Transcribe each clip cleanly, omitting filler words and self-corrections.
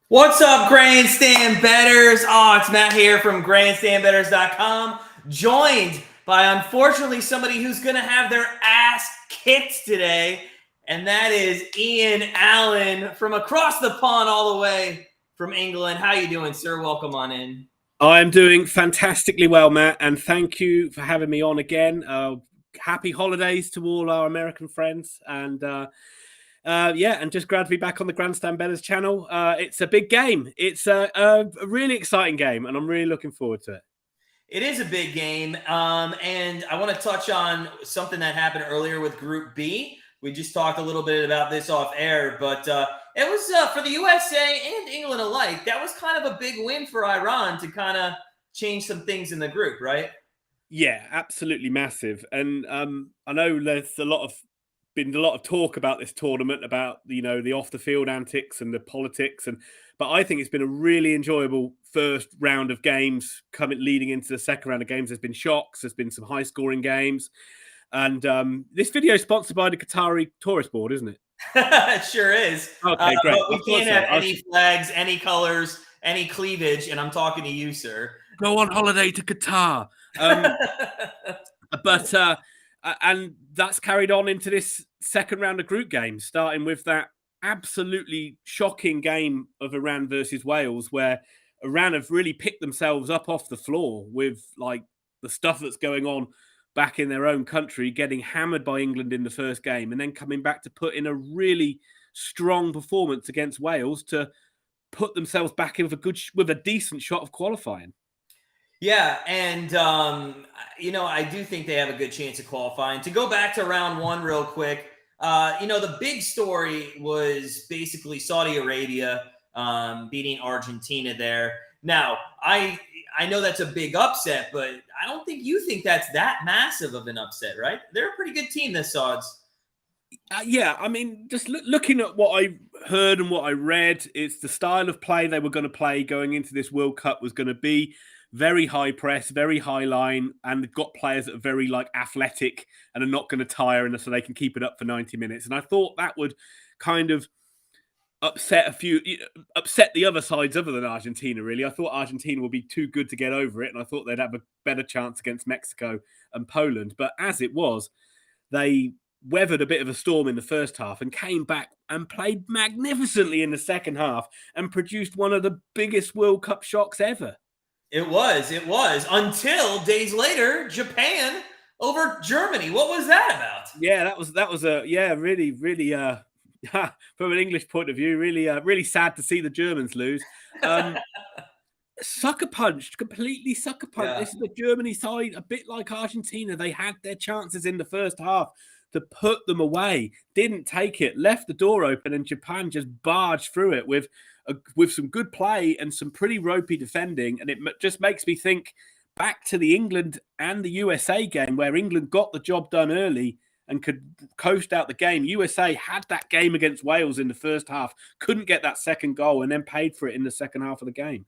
What's up, Grandstand Bettors? Oh, it's Matt here from grandstandbettors.com, joined by, unfortunately, somebody who's going to have their ass kicked today, and that is Ian Allen from across the pond all the way from England. How you doing, sir? Welcome on in. I'm doing fantastically well, Matt, and thank you for having me on again. Happy holidays to all our American friends, and and just glad to be back on the Grandstand Bettors channel. It's a big game. It's a really exciting game, and I'm really looking forward to it. It is a big game, and I want to touch on something that happened earlier with Group B. We just talked a little bit about this off air, but it was for the USA and England alike. That was kind of a big win for Iran to kind of change some things in the group, right? Yeah, absolutely massive. And I know there's been a lot of talk about this tournament, about the off the field antics and the politics, but I think it's been a really enjoyable first round of games leading into the second round of games. There's been shocks, there's been some high scoring games, and this video is sponsored by the Qatari Tourist Board, isn't it? It sure is. Okay, great. But we can't have any flags, any colors, any cleavage, and I'm talking to you, sir. Go on holiday to Qatar. And that's carried on into this second round of group games, starting with that absolutely shocking game of Iran versus Wales, where Iran have really picked themselves up off the floor with like the stuff that's going on back in their own country, getting hammered by England in the first game, and then coming back to put in a really strong performance against Wales to put themselves back in with a decent shot of qualifying. Yeah, and I do think they have a good chance of qualifying. To go back to round one real quick, the big story was basically Saudi Arabia beating Argentina there. Now, I know that's a big upset, but I don't think you think that's that massive of an upset, right? They're a pretty good team, the Sauds. Yeah, I mean, just looking at what I heard and what I read, it's the style of play they were going to play going into this World Cup was going to be very high press, very high line, and they've got players that are very athletic and are not going to tire, and so they can keep it up for 90 minutes. And I thought that would kind of upset the other sides other than Argentina, really. I thought Argentina would be too good to get over it, and I thought they'd have a better chance against Mexico and Poland. But as it was, they weathered a bit of a storm in the first half and came back and played magnificently in the second half and produced one of the biggest World Cup shocks ever. It was. Until days later, Japan over Germany. What was that about? Yeah, that was really, really from an English point of view, really sad to see the Germans lose. Sucker punched, completely sucker punched. Yeah. This is the Germany side, a bit like Argentina. They had their chances in the first half to put them away, didn't take it, left the door open, and Japan just barged through it with some good play and some pretty ropey defending. And it just makes me think back to the England and the USA game, where England got the job done early and could coast out the game. USA had that game against Wales in the first half, couldn't get that second goal, and then paid for it in the second half of the game.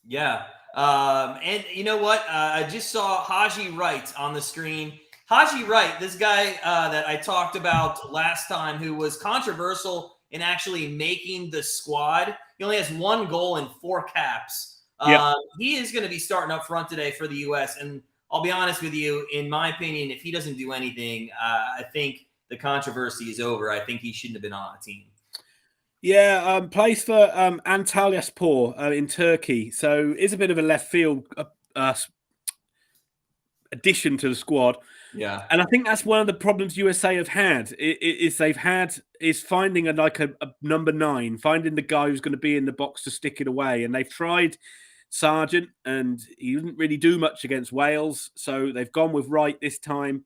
Yeah. And you know what? I just saw Haji Wright on the screen. Haji Wright, this guy that I talked about last time, who was controversial in actually making the squad. He only has one goal and 4 caps. He is going to be starting up front today for the U.S. And I'll be honest with you, in my opinion, if he doesn't do anything, I think the controversy is over. I think he shouldn't have been on a team. Yeah, plays for Antalyaspor in Turkey. So is a bit of a left field addition to the squad. Yeah, and I think that's one of the problems USA have had is finding a number 9, finding the guy who's going to be in the box to stick it away. And they've tried Sargent, and he didn't really do much against Wales, so they've gone with Wright this time.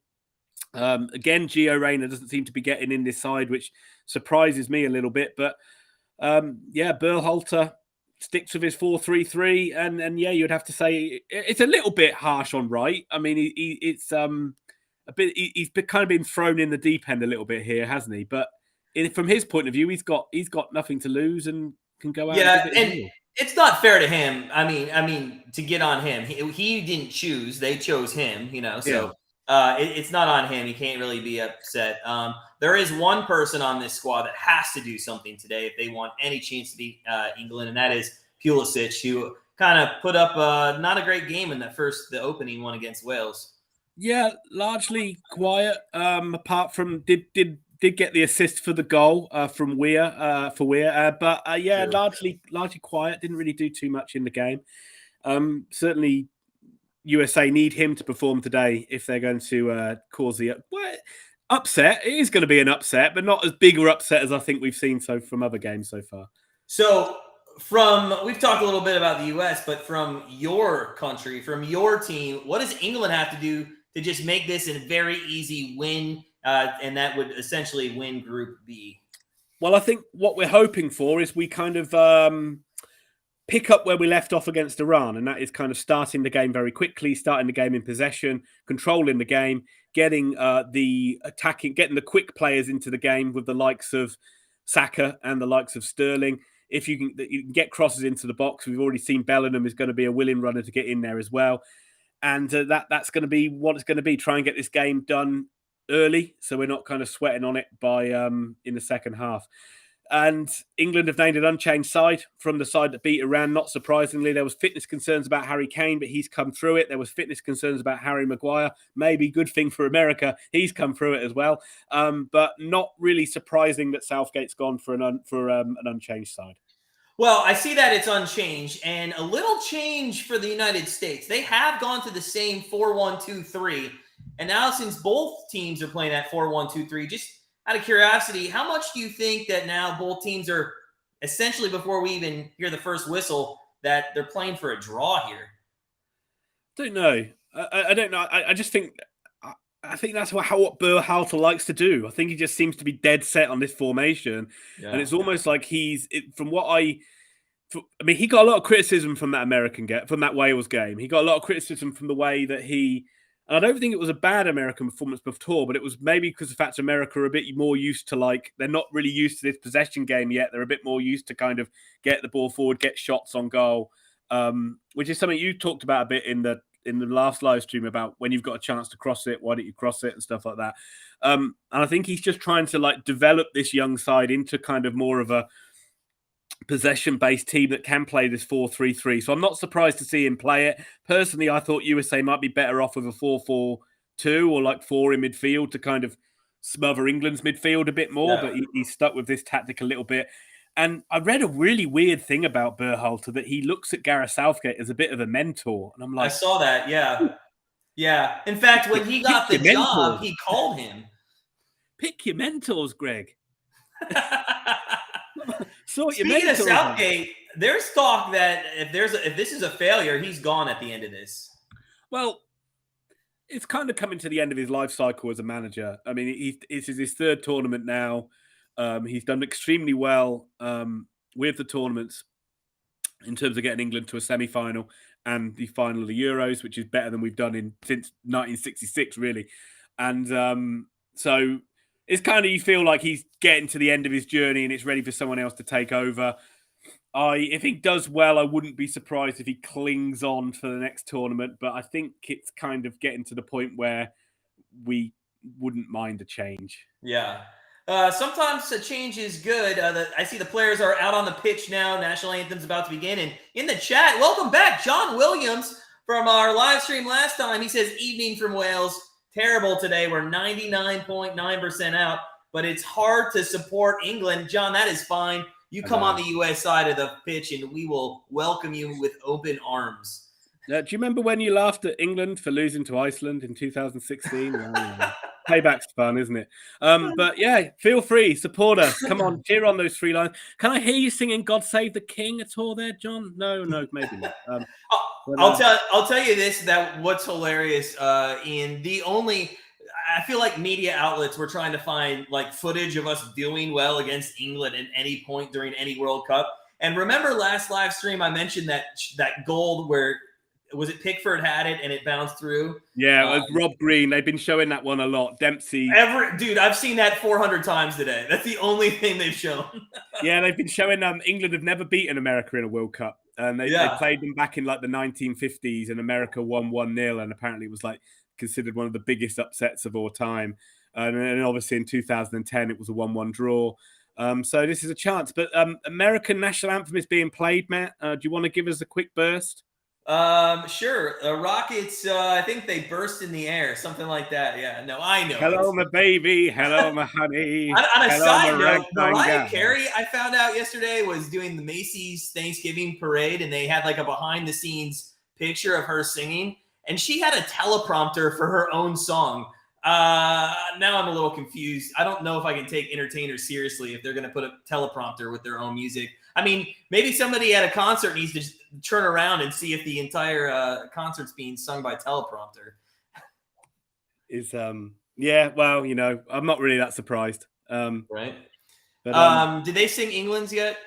Again, Gio Reyna doesn't seem to be getting in this side, which surprises me a little bit. But Berhalter sticks with his 4-3-3, and you'd have to say it's a little bit harsh on Wright. I mean, he's kind of been thrown in the deep end a little bit here, hasn't he? But from his point of view, he's got nothing to lose and can go out. Yeah, and it's not fair to him. I mean, to get on him, he didn't choose; they chose him. So It's not on him. He can't really be upset. There is one person on this squad that has to do something today if they want any chance to beat England, and that is Pulisic, who kind of put up not a great game in the opening one against Wales. Yeah, largely quiet. Apart from did get the assist for the goal from Weir for Weir, but yeah, True. largely quiet. Didn't really do too much in the game. Certainly, USA need him to perform today if they're going to cause the upset. It is going to be an upset, but not as big an upset as I think we've seen from other games so far. So we've talked a little bit about the US, but from your country, from your team, what does England have to do to just make this a very easy win, and that would essentially win Group B? Well, I think what we're hoping for is we kind of pick up where we left off against Iran, and that is kind of starting the game very quickly, starting the game in possession, controlling the game, getting getting the quick players into the game with the likes of Saka and the likes of Sterling. If you can get crosses into the box, we've already seen Bellingham is going to be a willing runner to get in there as well. And that's going to be what it's going to be. Try and get this game done early, so we're not kind of sweating on it by in the second half. And England have named an unchanged side from the side that beat Iran. Not surprisingly, there was fitness concerns about Harry Kane, but he's come through it. There was fitness concerns about Harry Maguire. Maybe good thing for America. He's come through it as well. But not really surprising that Southgate's gone for an unchanged side. Well, I see that it's unchanged, and a little change for the United States. They have gone to the same 4-1-2-3, and now since both teams are playing that 4-1-2-3, just out of curiosity, how much do you think that now both teams are essentially, before we even hear the first whistle, that they're playing for a draw here? Don't know. I don't know. I just think I think that's what Berhalter likes to do. I think he just seems to be dead set on this formation, and it's almost like he got a lot of criticism from that Wales game. He got a lot of criticism from the way that and I don't think it was a bad American performance before, but it was maybe because the fact America are a bit more used to they're not really used to this possession game yet. They're a bit more used to kind of get the ball forward, get shots on goal, which is something you talked about a bit in the last live stream about when you've got a chance to cross it, why don't you cross it and stuff like that. And I think he's just trying to develop this young side into kind of more of a possession-based team that can play this 4-3-3. So I'm not surprised to see him play it. Personally, I thought USA might be better off with a 4-4-2 or 4 in midfield to kind of smother England's midfield a bit more, but he's stuck with this tactic a little bit. And I read a really weird thing about Berhalter, that he looks at Gareth Southgate as a bit of a mentor. And I'm like, I saw that, yeah. Ooh. Yeah. In fact, when he got the job, he called him. Pick your mentors, Greg. Speaking of Southgate, there's talk that if this is a failure, he's gone at the end of this. Well, it's kind of coming to the end of his life cycle as a manager. I mean, this is his third tournament now. He's done extremely well with the tournaments in terms of getting England to a semi-final and the final of the Euros, which is better than we've done since 1966, really. And so it's kind of, you feel like he's getting to the end of his journey and it's ready for someone else to take over. If he does well, I wouldn't be surprised if he clings on for the next tournament, but I think it's kind of getting to the point where we wouldn't mind a change. Yeah. Sometimes a change is good. I see the players are out on the pitch now. National anthem's about to begin. And in the chat, welcome back, John Williams from our live stream last time. He says, evening from Wales. Terrible today. We're 99.9% out, but it's hard to support England. John, that is fine. You come on the US side of the pitch and we will welcome you with open arms. Do you remember when you laughed at England for losing to Iceland in 2016? Payback's fun, isn't it? But yeah, feel free, support us. Come on, cheer on those 3 lines. Can I hear you singing "God Save the King" at all, there, John? No, maybe not. I'll tell you this: that what's hilarious. I feel like media outlets were trying to find footage of us doing well against England at any point during any World Cup. And remember last live stream, I mentioned that goal where. Was it Pickford had it and it bounced through? Yeah, it was Rob Green. They've been showing that one a lot. Dempsey. Dude, I've seen that 400 times today. That's the only thing they've shown. Yeah, they've been showing England have never beaten America in a World Cup. And they played them back in the 1950s and America won 1-0. And apparently it was considered one of the biggest upsets of all time. And then obviously in 2010, it was a 1-1 draw. So this is a chance. But American national anthem is being played, Matt. Do you want to give us a quick burst? Sure. Rockets, I think they burst in the air, something like that. Yeah, no, I know. Hello, my baby. Hello, my honey. On a Hello, side my note, Mariah gal. Carey, I found out yesterday, was doing the Macy's Thanksgiving parade, and they had like a behind-the-scenes picture of her singing, and she had a teleprompter for her own song. Now I'm a little confused. I don't know if I can take entertainers seriously if they're going to put a teleprompter with their own music. I mean, maybe somebody at a concert needs to turn around and see if the entire concert's being sung by teleprompter. Yeah, well, I'm not really that surprised. Right. But did they sing England's yet?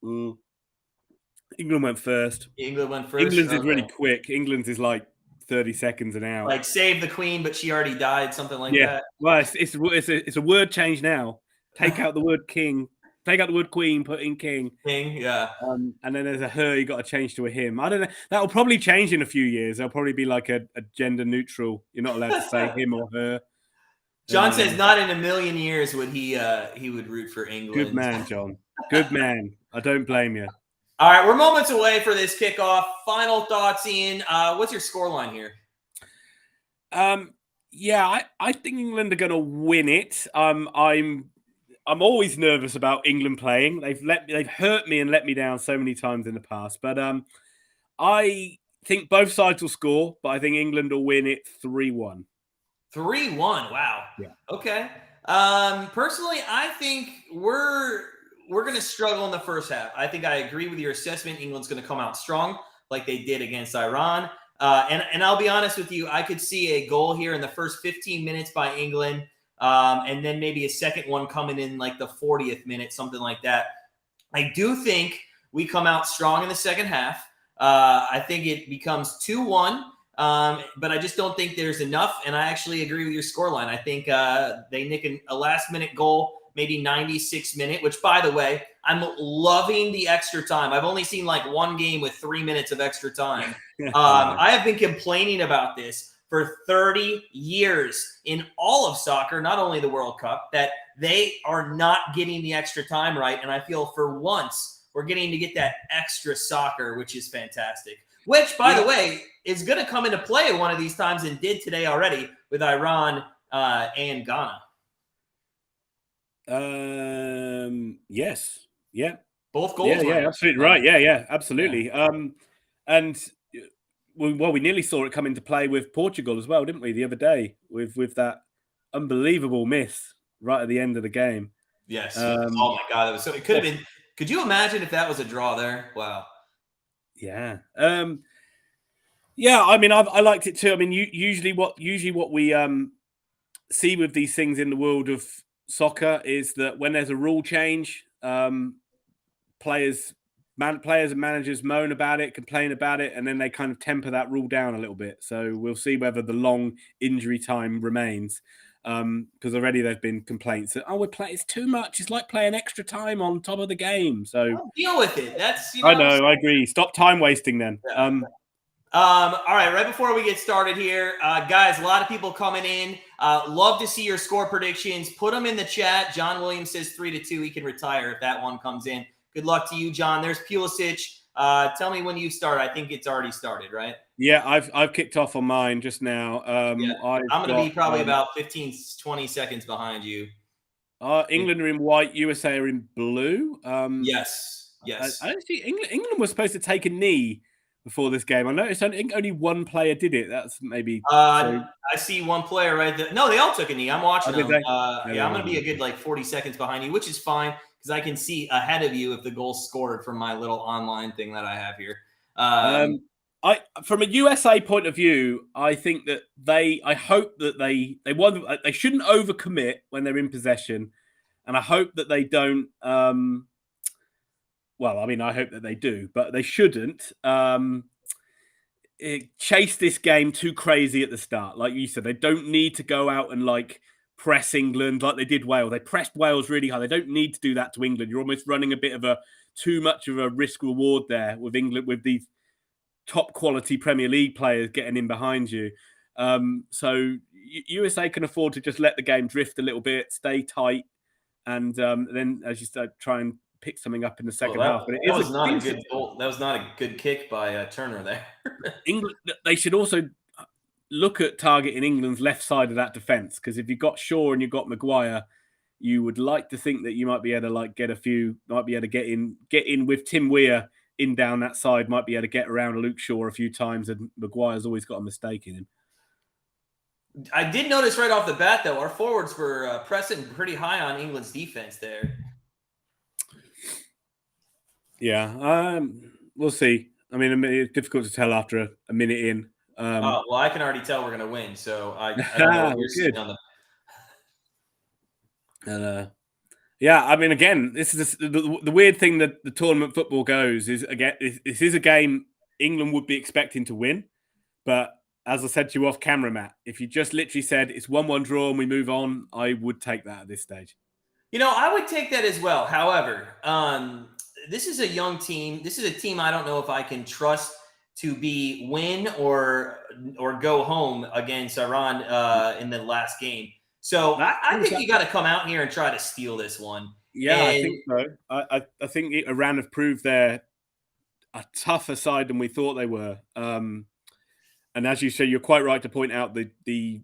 England went first. England's England's is really quick. England's is like 30 seconds an hour. Like save the queen, but she already died, something like that. Well, it's a word change now. Take out the word king. Take out the word queen, put in king. King, yeah. And then there's a her, you got to change to a him. I don't know. That'll probably change in a few years. There'll probably be like a gender neutral. You're not allowed to say him or her. John says not in a million years would he would root for England. Good man, John. Good man. I don't blame you. All right, we're moments away for this kickoff. Final thoughts, Ian. What's your scoreline here? Yeah, I think England are going to win it. I'm always nervous about England playing. They've hurt me and let me down so many times in the past. But I think both sides will score, but I think England will win it 3-1. 3-1. Wow. Yeah. Okay. Personally, I think we're going to struggle in the first half. I think I agree with your assessment. England's going to come out strong like they did against Iran. And I'll be honest with you, I could see a goal here in the first 15 minutes by England. And then maybe a second one coming in like the 40th minute, something like that. I do think we come out strong in the second half. I think it becomes 2-1, but I just don't think there's enough. And I actually agree with your scoreline. I think they nick a last-minute goal, maybe 96th minute, which, by the way, I'm loving the extra time. I've only seen like one game with 3 minutes of extra time. I have been complaining about this for 30 years in all of soccer, not only the World Cup, that they are not getting the extra time right. And I feel for once we're getting to get that extra soccer, which is fantastic. Which, by the way, is going to come into play one of these times and did today already with Iran and Ghana. Yes. Yeah. Both goals. Yeah, absolutely right. Yeah, absolutely. Yeah. And we nearly saw it come into play with Portugal as well, didn't we, the other day with that unbelievable miss right at the end of the game. Yes. Oh my God, that was so. It could have been. Could you imagine if that was a draw there? Wow. Yeah. Yeah. I mean, I liked it too. I mean, usually what we see with these things in the world of soccer is that when there's a rule change, players and managers moan about it, complain about it, and then they kind of temper that rule down a little bit. So we'll see whether the long injury time remains. Because already there've been complaints that it's too much. It's like playing extra time on top of the game. So deal with it. That's I know, I agree. Stop time wasting then. Yeah. All right, right before we get started here, guys, a lot of people coming in. Love to see your score predictions. Put them in the chat. John Williams says 3-2. He can retire if that one comes in. Good luck to you, John. There's Pulisic. Tell me when you start. I think it's already started, right? Yeah, I've kicked off on mine just now. I'm going to be probably about 15, 20 seconds behind you. England are in white. USA are in blue. Yes. I don't see England was supposed to take a knee before this game. I noticed only one player did it. That's maybe. I see one player right there. No, they all took a knee. I'm watching them. I'm going to be a good 40 seconds behind you, which is fine because I can see ahead of you if the goal's scored from my little online thing that I have here. From a USA point of view, I think that I hope that they shouldn't overcommit when they're in possession, and I hope that they don't. Well, I mean, I hope that they do, but they shouldn't chase this game too crazy at the start. Like you said, they don't need to go out and press England like they did Wales. They pressed Wales really hard. They don't need to do that to England. You're almost running a bit of too much of a risk reward there with England, with these top quality Premier League players getting in behind you. So USA can afford to just let the game drift a little bit, stay tight, and then, as you said, try and pick something up in the second half. But that was not a good goal. That was not a good kick by Turner there. England, they should also look at targeting England's left side of that defence, because if you've got Shaw and you've got Maguire, you would like to think that you might be able to get in with Tim Weir in down that side, might be able to get around Luke Shaw a few times, and Maguire's always got a mistake in him. I did notice right off the bat, though, our forwards were pressing pretty high on England's defense there. Yeah, we'll see. I mean, it's difficult to tell after a minute in. Well, I can already tell we're going to win, so I don't know what you're seeing on the. Yeah, I mean, again, this is the weird thing that the tournament football goes is, again, this is a game England would be expecting to win, but as I said to you off camera, Matt, if you just literally said it's 1-1 draw and we move on, I would take that at this stage. I would take that as well. However, this is a young team. This is a team I don't know if I can trust to be win or go home against Iran in the last game. So I think you got to come out here and try to steal this one. Yeah, I think so. I think Iran have proved they're a tougher side than we thought they were. And as you say, you're quite right to point out the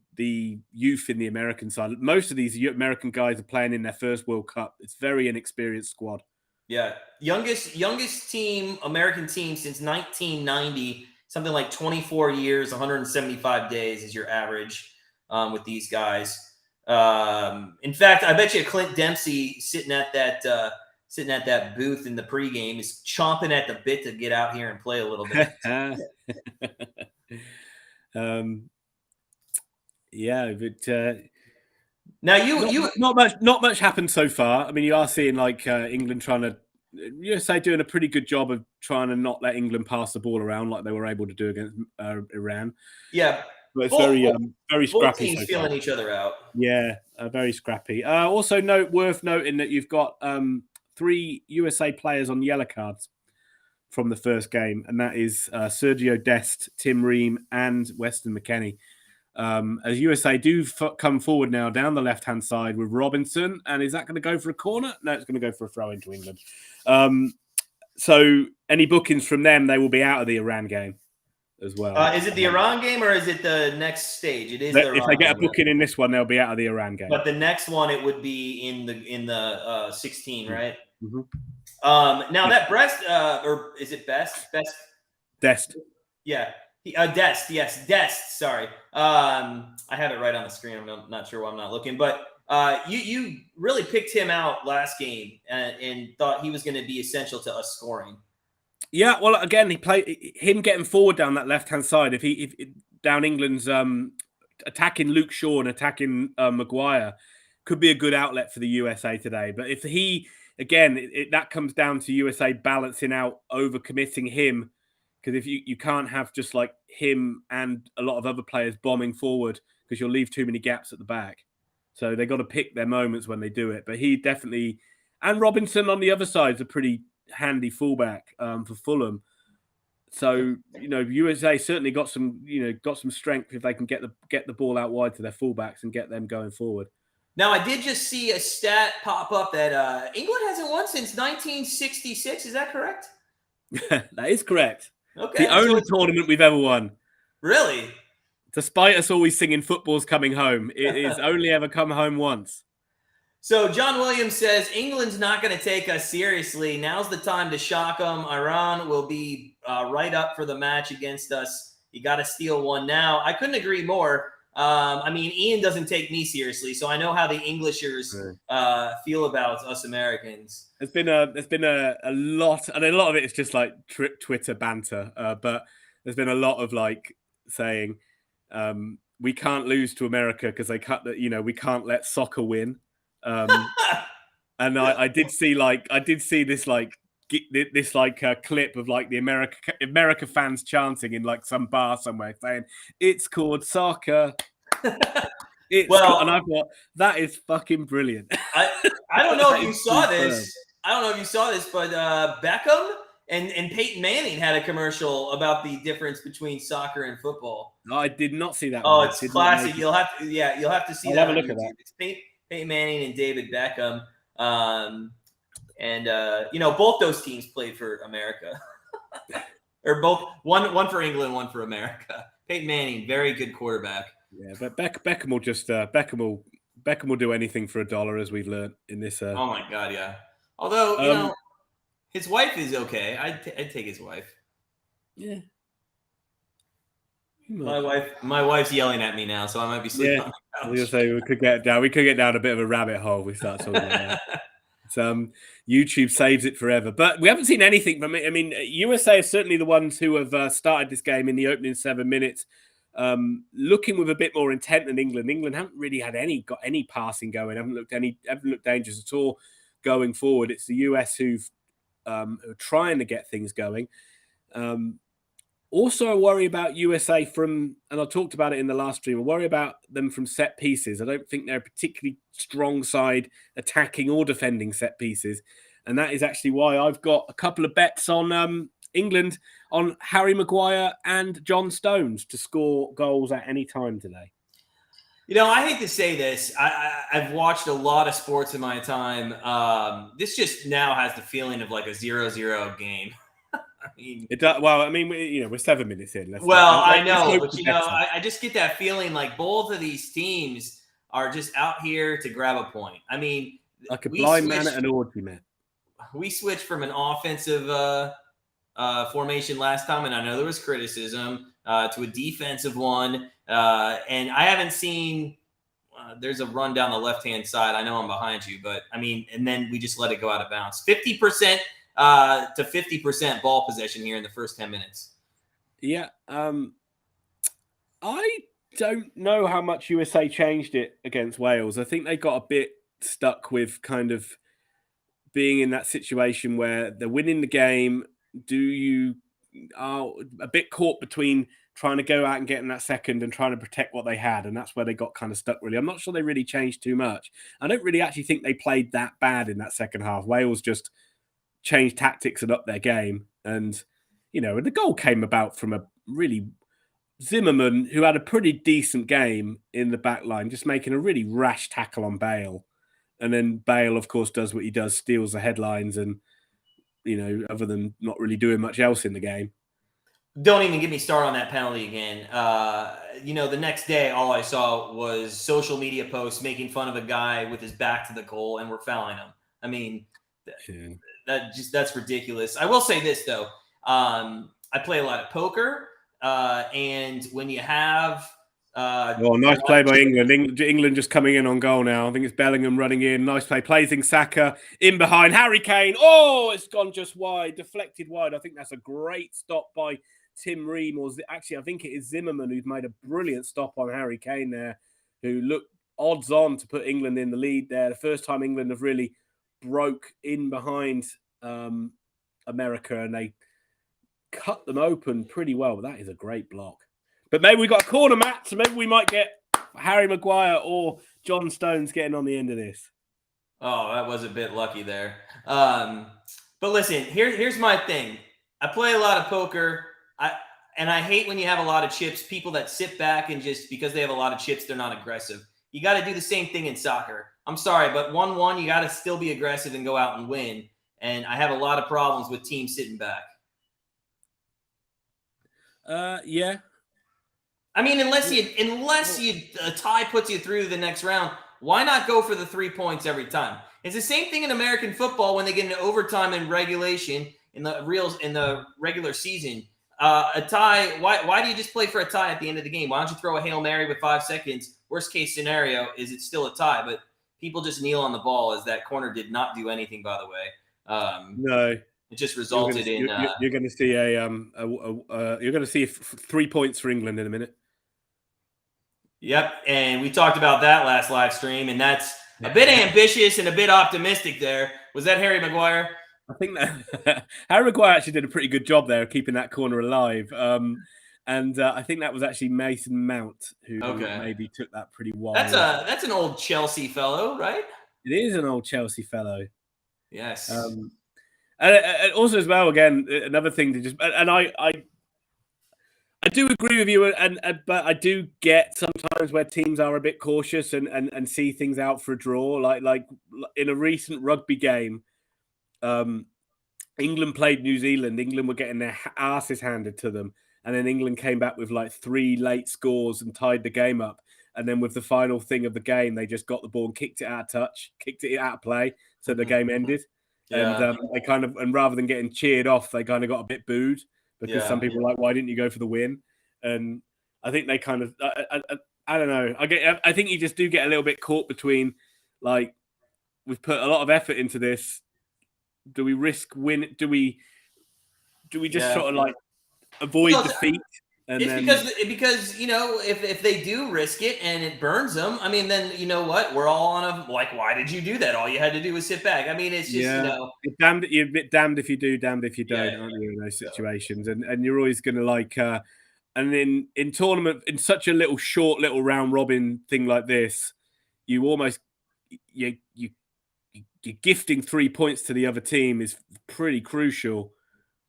youth in the American side. Most of these American guys are playing in their first World Cup. It's a very inexperienced squad. Yeah, youngest team, American team since 1990. Something like 24 years, 175 days is your average with these guys. In fact, I bet you Clint Dempsey sitting at that booth in the pregame is chomping at the bit to get out here and play a little bit. Yeah, but now you not much happened so far. I mean, you are seeing like England trying to, USA doing a pretty good job of trying to not let England pass the ball around like they were able to do against Iran. Yeah, but it's very scrappy. Both teams feeling each other out. Yeah, very scrappy. Also, worth noting that you've got 3 USA players on yellow cards from the first game, and that is Sergio Dest, Tim Ream, and Weston McKinney. As USA do come forward now down the left-hand side with Robinson, and is that going to go for a corner? No, it's going to go for a throw into England. So any bookings from them, they will be out of the Iran game as well. Is it the Iran game or is it the next stage? It is. If they get a booking in this one, they'll be out of the Iran game. But the next one, it would be in the 16, right? Mm-hmm. Now that Brest, or is it Best? Dest. Yeah. Dest. Yes. Dest. Sorry. I have it right on the screen. I'm not sure why I'm not looking, but you really picked him out last game and thought he was going to be essential to us scoring. Yeah. Well, again, him getting forward down that left-hand side. If down England's attacking Luke Shaw and attacking Maguire could be a good outlet for the USA today. But if he, again, that comes down to USA balancing out, overcommitting him. Because if you can't have just like him and a lot of other players bombing forward, because you'll leave too many gaps at the back. So they got to pick their moments when they do it. But he definitely, and Robinson on the other side is a pretty handy fullback for Fulham. So USA certainly got some strength if they can get the ball out wide to their fullbacks and get them going forward. Now I did just see a stat pop up that England hasn't won since 1966. Is that correct? That is correct. Okay, the only tournament we've ever won. Really? Despite us always singing football's coming home, it is only ever come home once. So John Williams says, England's not going to take us seriously. Now's the time to shock them. Iran will be right up for the match against us. You got to steal one now. I couldn't agree more. I mean, Ian doesn't take me seriously, so I know how the Englishers feel about us Americans. There's been a lot, and a lot of it is just like Twitter banter. But there's been a lot of like saying we can't lose to America because they cut that. We can't let soccer win. And I did see this clip of like the America fans chanting in like some bar somewhere saying it's called soccer. And I thought that is fucking brilliant. I don't know if you saw this. I don't know if you saw this, but Beckham And Peyton Manning had a commercial about the difference between soccer and football. No, I did not see that Oh, one. it's classic. You'll have to see I'll that have a on look at YouTube. that. It's Peyton Manning and David Beckham. Both those teams played for America. Or both, one for England, one for America. Peyton Manning, very good quarterback. Yeah, but Beckham will just Beckham will do anything for $1, as we've learned in this. Oh my God, yeah. Although his wife is okay. I'd take his wife. Yeah. My wife's yelling at me now, so I might be sleeping on the couch. I was gonna say we could get down a bit of a rabbit hole if we start talking about that. YouTube saves it forever, but we haven't seen anything from it. I mean, USA are certainly the ones who have started this game in the opening 7 minutes, looking with a bit more intent than England. England haven't really got any passing going, haven't looked dangerous at all going forward. It's the US who are trying to get things going. Also, I worry about USA and I talked about it in the last stream, I worry about them from set pieces. I don't think they're a particularly strong side attacking or defending set pieces. And that is actually why I've got a couple of bets on England, on Harry Maguire and John Stones to score goals at any time today. I hate to say this. I've watched a lot of sports in my time. This just now has the feeling of like a 0-0 game. I mean, it does. Well, I mean, we're 7 minutes in. I know, but I just get that feeling like both of these teams are just out here to grab a point. I mean, like a blind man at an orgy, man. We switched from an offensive formation last time, and I know there was criticism, to a defensive one. And I haven't seen. There's a run down the left-hand side. I know I'm behind you, but I mean, and then we just let it go out of bounds. 50%. To 50% ball possession here in the first 10 minutes. Yeah. I don't know how much USA changed it against Wales. I think they got a bit stuck with kind of being in that situation where they're winning the game. You are a bit caught between trying to go out and getting that second and trying to protect what they had. And that's where they got kind of stuck, really. I'm not sure they really changed too much. I don't really actually think they played that bad in that second half. Wales just changed tactics and up their game. And, the goal came about from a really Zimmerman, who had a pretty decent game in the back line, just making a really rash tackle on Bale. And then Bale, of course, does what he does, steals the headlines and, other than not really doing much else in the game. Don't even get me started on that penalty again. The next day, all I saw was social media posts making fun of a guy with his back to the goal, and we're fouling him. I mean, that's ridiculous. I will say this though. I play a lot of poker, and when you have nice play by England. England just coming in on goal now. I think it's Bellingham running in. Nice play. Plays Saka in behind. Harry Kane. Oh, it's gone just wide. Deflected wide. I think that's a great stop by Tim Ream. Actually, I think it is Zimmerman who's made a brilliant stop on Harry Kane there, who looked odds on to put England in the lead there. The first time England have really broke in behind America, and they cut them open pretty well. But that is a great block. But maybe we got a corner, Matt, so maybe we might get Harry Maguire or John Stones getting on the end of this. Oh, that was a bit lucky there. But listen, here's my thing. I play a lot of poker. I hate when you have a lot of chips, people that sit back and just because they have a lot of chips, they're not aggressive. You got to do the same thing in soccer. I'm sorry, but 1-1, you got to still be aggressive and go out and win. And I have a lot of problems with teams sitting back. Yeah. I mean, unless a tie puts you through the next round, why not go for the 3 points every time? It's the same thing in American football when they get into overtime and regulation in the regular season. A tie. Why do you just play for a tie at the end of the game? Why don't you throw a Hail Mary with 5 seconds? Worst case scenario is it's still a tie, but people just kneel on the ball, as that corner did not do anything, by the way. No. It just resulted in. You're going to see you're going to see 3 points for England in a minute. Yep, and we talked about that last live stream, and that's a bit ambitious and a bit optimistic there. Was that Harry Maguire? I think that Harry Maguire actually did a pretty good job there of keeping that corner alive. And I think that was actually Mason Mount who maybe took that pretty wide. That's an old Chelsea fellow, right? It is an old Chelsea fellow. Yes. And also as well, again, another thing to just, and I do agree with you, but I do get sometimes where teams are a bit cautious and see things out for a draw. Like in a recent rugby game, England played New Zealand. England were getting their asses handed to them, and then England came back with like 3 late scores and tied the game up. And then with the final thing of the game, they just got the ball and kicked it out of touch, kicked it out of play, so the game ended. Yeah. And they kind of, and rather than getting cheered off, they kind of got a bit booed because some people were like, "Why didn't you go for the win?" And I think they kind of, I don't know. I think you just do get a little bit caught between, like, we've put a lot of effort into this. Do we risk win? Do we just sort of like avoid defeat? And it's because if they do risk it and it burns them, I mean, then you know what? We're all on a like, why did you do that? All you had to do was sit back. I mean, it's just you're a bit damned if you do, damned if you don't, aren't you, in those situations? And you're always going to like, and in tournament, in such a short little round robin thing like this, you almost you're gifting 3 points to the other team is pretty crucial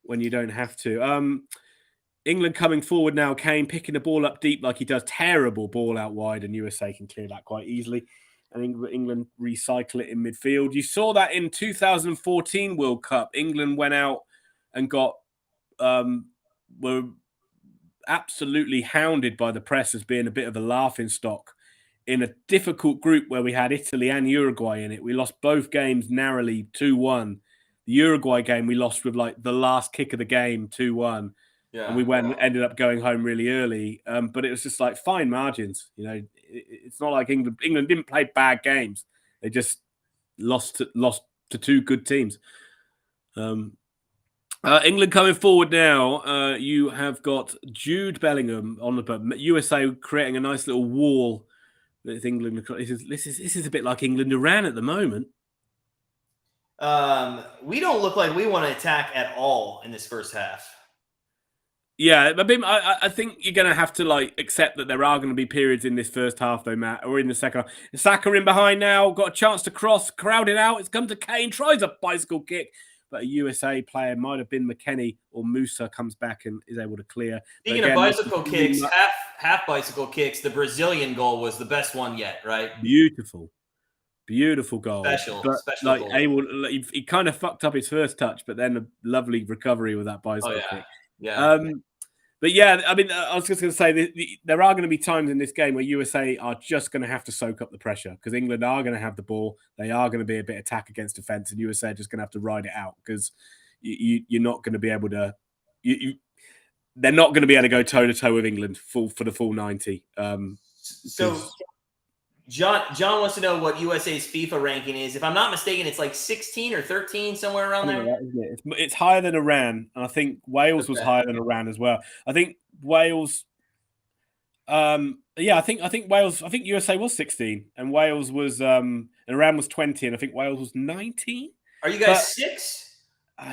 when you don't have to. England coming forward now, Kane picking the ball up deep like he does, terrible ball out wide, and USA can clear that quite easily. And England recycle it in midfield. You saw that in 2014 World Cup. England went out and were absolutely hounded by the press as being a bit of a laughing stock in a difficult group where we had Italy and Uruguay in it. We lost both games narrowly 2-1. The Uruguay game we lost with like the last kick of the game 2-1. Yeah, and ended up going home really early. But it was just like fine margins. It's not like England didn't play bad games. They just lost to 2 good teams. England coming forward now. You have got Jude Bellingham on the USA creating a nice little wall with England. This is a bit like England-Iran at the moment. We don't look like we want to attack at all in this first half. Yeah, I think you're going to have to like accept that there are going to be periods in this first half, though, Matt, or in the second half. Saka in behind now, got a chance to cross, crowded out. It's come to Kane, tries a bicycle kick, but a USA player, might have been McKinney or Musa, comes back and is able to clear. Speaking of bicycle kicks, half bicycle kicks, the Brazilian goal was the best one yet, right? Beautiful goal. Special like, goal. He kind of fucked up his first touch, but then a lovely recovery with that bicycle kick. Yeah. But yeah, I mean, I was just going to say there are going to be times in this game where USA are just going to have to soak up the pressure because England are going to have the ball. They are going to be a bit attack against defense, and USA are just going to have to ride it out because you're not going to be able to. They're not going to be able to go toe to toe with England for the full 90. So John wants to know what USA's FIFA ranking is. If I'm not mistaken, it's like 16 or 13, somewhere around there. That, isn't it? It's higher than Iran, and I think Wales was higher than Iran as well. I think Wales. I think Wales. I think USA was 16, and Wales was. And Iran was 20, and I think Wales was 19. Are you guys 6?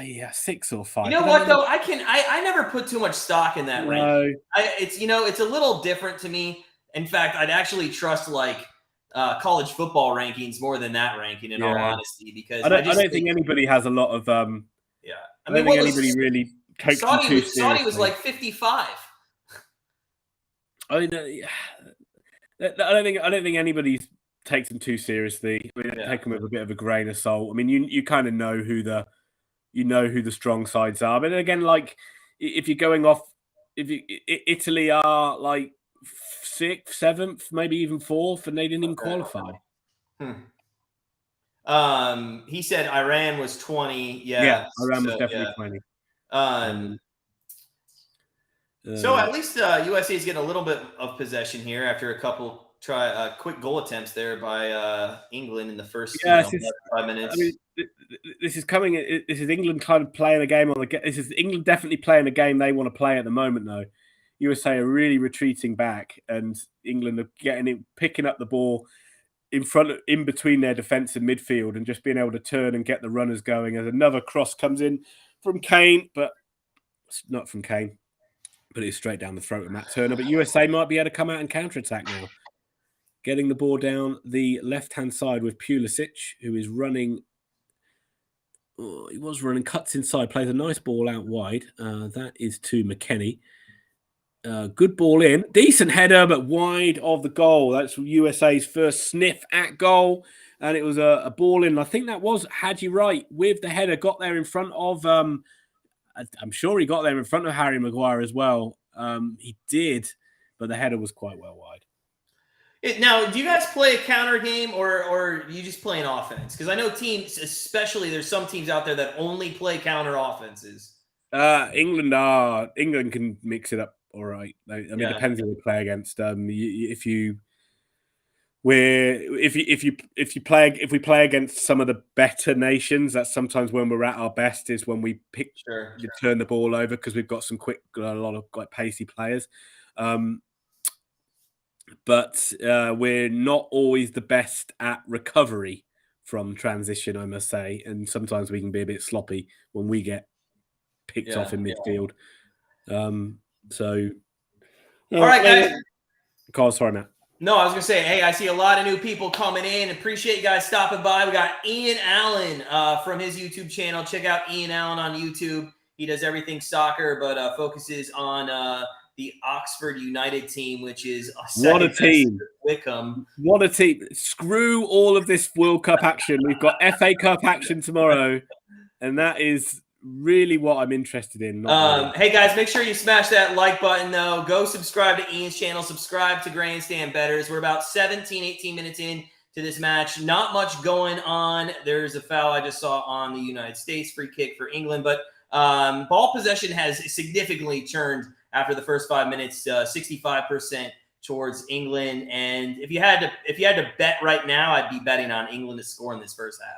Yeah, 6 or 5. You know what though? I never put too much stock in that ranking. It's a little different to me. In fact, I'd actually trust like college football rankings more than that ranking, in all honesty, because I don't think anybody has a lot of. I don't think anybody really takes them too seriously. Saudi was like 55. I don't think anybody takes them too seriously. I mean, take them with a bit of a grain of salt. I mean, you kind of know who the strong sides are, but again, like if you're going off, Italy are like 6th, 7th, maybe even 4th, and they didn't even qualify. He said Iran was 20. Yeah, Iran was definitely 20. So at least USA is getting a little bit of possession here after a couple quick goal attempts there by England in the first 5 minutes. I mean, this is coming. This is England kind of playing a game on the. This is England definitely playing a game they want to play at the moment, though. USA are really retreating back, and England are picking up the ball in between their defence and midfield, and just being able to turn and get the runners going. As another cross comes in from Kane, but it's not from Kane, but it's straight down the throat of Matt Turner. But USA might be able to come out and counter-attack now, getting the ball down the left-hand side with Pulisic, who is running. he was running, cuts inside, plays a nice ball out wide. That is to McKinney. Good ball in, decent header, but wide of the goal. That's USA's first sniff at goal, and it was a ball in. I think that was Haji Wright with the header. Got there in front of. I'm sure he got there in front of Harry Maguire as well. He did, but the header was quite well wide. Now, do you guys play a counter game or are you just playing offense? Because I know teams, especially there's some teams out there that only play counter offenses. England can mix it up all right. It depends who we play against. If we play against some of the better nations, that's sometimes when we're at our best, is when we turn the ball over, because we've got a lot of quite pacey players. But we're not always the best at recovery from transition, I must say, and sometimes we can be a bit sloppy when we get picked off in midfield. All right, guys. Carl, sorry, Matt. No, I was going to say, hey, I see a lot of new people coming in. Appreciate you guys stopping by. We got Ian Allen from his YouTube channel. Check out Ian Allen on YouTube. He does everything soccer, but focuses on the Oxford United team, which is what a team. Wickham. What a team. Screw all of this World Cup action. We've got FA Cup action tomorrow, and that is really what I'm interested in. Hey guys, make sure you smash that like button though. Go subscribe to Ian's channel, subscribe to Grandstand Bettors. We're about 18 minutes in to this match. Not much going on. There's a foul I just saw on the United States, free kick for England, but ball possession has significantly turned after the first 5 minutes, 65% towards England. And if you had to bet right now, I'd be betting on England to score in this first half.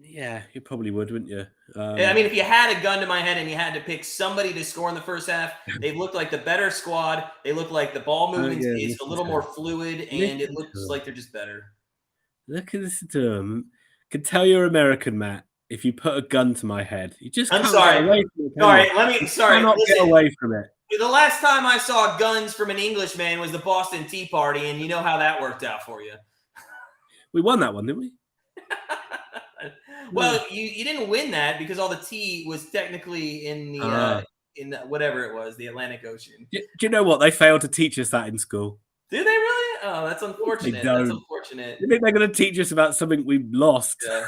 Yeah, you probably would, wouldn't you? I mean, if you had a gun to my head and you had to pick somebody to score in the first half, they looked like the better squad. They look like the ball movement is a little more fluid, and it looks like they're just better. Look at this to them. I can tell you're American, Matt. If you put a gun to my head, you just can't get away from it. Cannot get away from it. The last time I saw guns from an Englishman was the Boston Tea Party, and you know how that worked out for you. We won that one, didn't we? Well, you didn't win that because all the tea was technically in the whatever it was, the Atlantic Ocean. Do you know what? They failed to teach us that in school. Did they really? Oh, that's unfortunate. That's unfortunate. You think they're going to teach us about something we've lost? Yeah.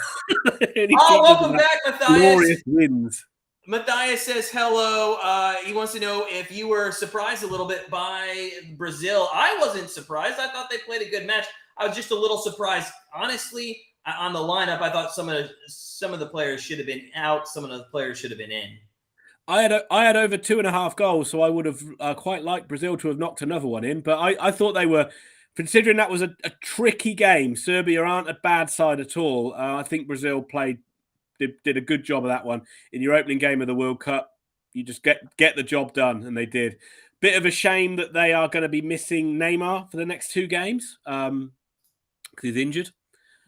Welcome back, Matthias. Glorious wins. Matthias says hello. He wants to know if you were surprised a little bit by Brazil. I wasn't surprised. I thought they played a good match. I was just a little surprised, honestly. On the lineup, I thought some of the players should have been out. Some of the players should have been in. I had over 2.5 goals, so I would have quite liked Brazil to have knocked another one in. But I thought they were, considering that was a tricky game. Serbia aren't a bad side at all. I think Brazil did a good job of that one. In your opening game of the World Cup, you just get the job done, and they did. Bit of a shame that they are going to be missing Neymar for the next 2 games because he's injured.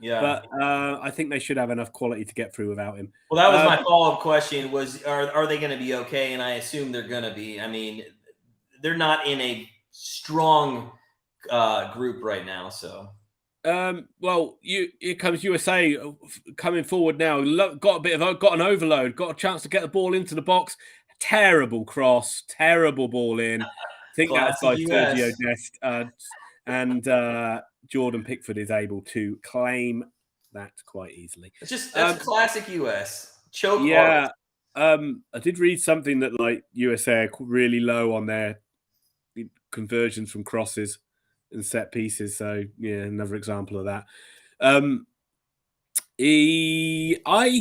Yeah, but I think they should have enough quality to get through without him. Well, that was my follow-up question: are they going to be okay? And I assume they're going to be. I mean, they're not in a strong group right now. So, well, here comes USA coming forward now. Got an overload. Got a chance to get the ball into the box. Terrible cross. Terrible ball in. I think that's by Sergio Dest and. Jordan Pickford is able to claim that quite easily. That's classic US. Choke. Yeah. I did read something that like USA are really low on their conversions from crosses and set pieces. So yeah, another example of that. I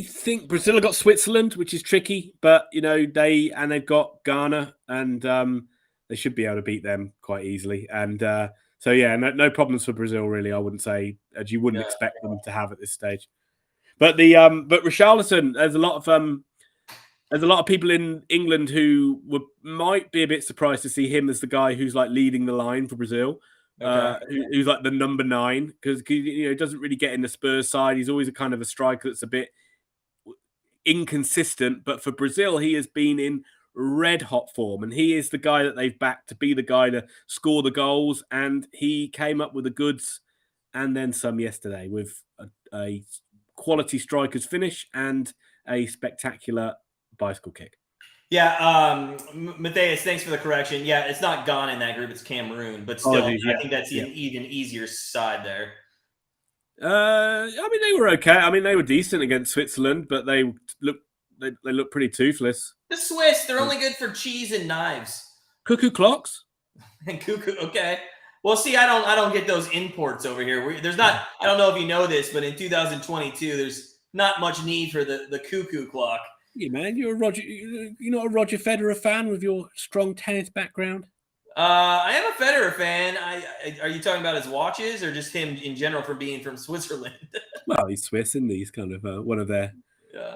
think Brazil have got Switzerland, which is tricky, but they've got Ghana, and they should be able to beat them quite easily. And so yeah, no problems for Brazil really. I wouldn't say, as you wouldn't expect them to have at this stage. But but Richarlison, there's a lot of people in England who might be a bit surprised to see him as the guy who's like leading the line for Brazil, who's like the number 9 because he doesn't really get in the Spurs side. He's always a kind of a striker that's a bit inconsistent. But for Brazil, he has been in red hot form, and he is the guy that they've backed to be the guy to score the goals, and he came up with the goods and then some yesterday with a quality striker's finish and a spectacular bicycle kick. Yeah, Matthias, thanks for the correction. Yeah, it's not Ghana in that group; it's Cameroon. But still, I think that's an even easier side there. I mean, they were okay. I mean, they were decent against Switzerland, but they look pretty toothless. The Swiss, they're only good for cheese and knives. Cuckoo clocks. And cuckoo, okay. Well, see, I don't get those imports over here. There's not. I don't know if you know this, but in 2022, there's not much need for the cuckoo clock. Yeah, man, you're not a Roger Federer fan with your strong tennis background. I am a Federer fan. Are you talking about his watches or just him in general for being from Switzerland? Well, he's Swiss, and he's kind of one of their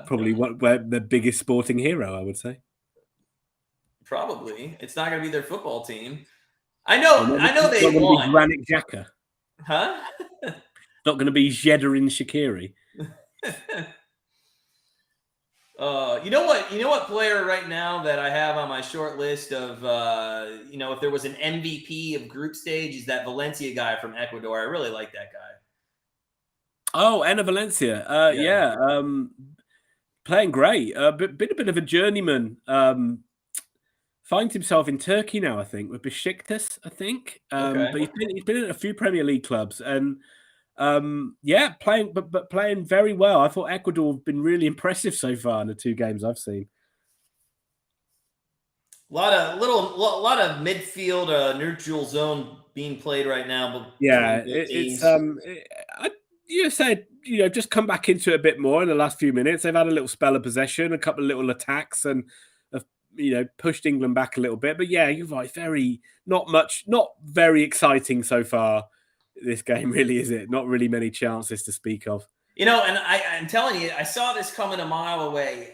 probably the biggest sporting hero, I would say. Probably, it's not going to be their football team. I know they won. Granit Xhaka, huh? Not going to be Zheddarin Shaqiri. You know what player right now that I have on my short list of, if there was an MVP of group stage, is that Valencia guy from Ecuador. I really like that guy. Oh, Enner Valencia. Yeah. Playing great. Been a bit of a journeyman. Finds himself in Turkey now, I think, with Besiktas, I think. But he's been in a few Premier League clubs and playing very well. I thought Ecuador have been really impressive so far in the 2 games I've seen. A lot of midfield neutral zone being played right now. But yeah, you said just come back into it a bit more in the last few minutes. They've had a little spell of possession, a couple of little attacks, and have pushed England back a little bit. But yeah, you're right. Not very exciting so far. This game really is it. Not really many chances to speak of. And I'm telling you, I saw this coming a mile away.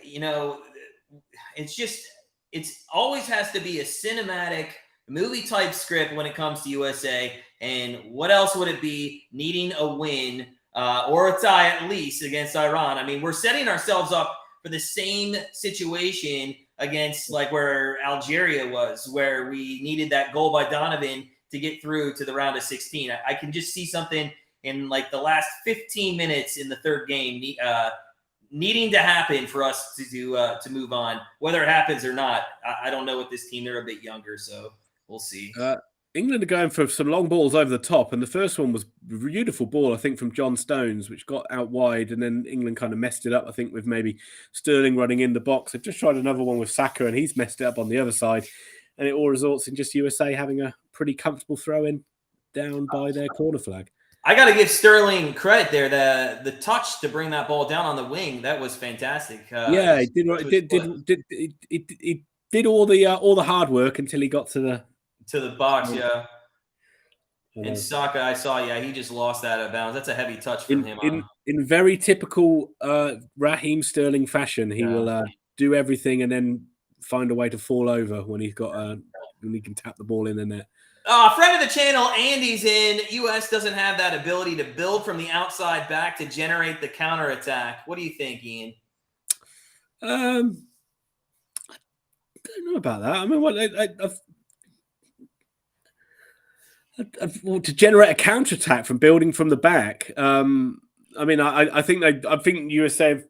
It's always has to be a cinematic movie type script when it comes to USA. And what else would it be? Needing a win or a tie at least against Iran. I mean, we're setting ourselves up for the same situation against like where Algeria was, where we needed that goal by Donovan to get through to the round of 16. I can just see something in like the last 15 minutes in the third game needing to happen for us to move on. Whether it happens or not, I don't know with this team. They're a bit younger, so we'll see. England are going for some long balls over the top, and the first one was a beautiful ball, I think, from John Stones, which got out wide, and then England kind of messed it up, I think, with maybe Sterling running in the box. They've just tried another one with Saka, and he's messed it up on the other side, and it all results in just USA having a pretty comfortable throw-in down by their corner flag. I got to give Sterling credit there. The touch to bring that ball down on the wing, that was fantastic. He did all the hard work until he got to the box. Yeah. And Saka, I saw, he just lost that out of bounds. That's a heavy touch from him. In very typical Raheem Sterling fashion, he will do everything and then find a way to fall over when he's got when he can tap the ball in the net. Friend of the channel, Andy's in. US doesn't have that ability to build from the outside back to generate the counterattack. What do you think, Ian? I don't know about that. I mean, to generate a counterattack from building from the back. I think USA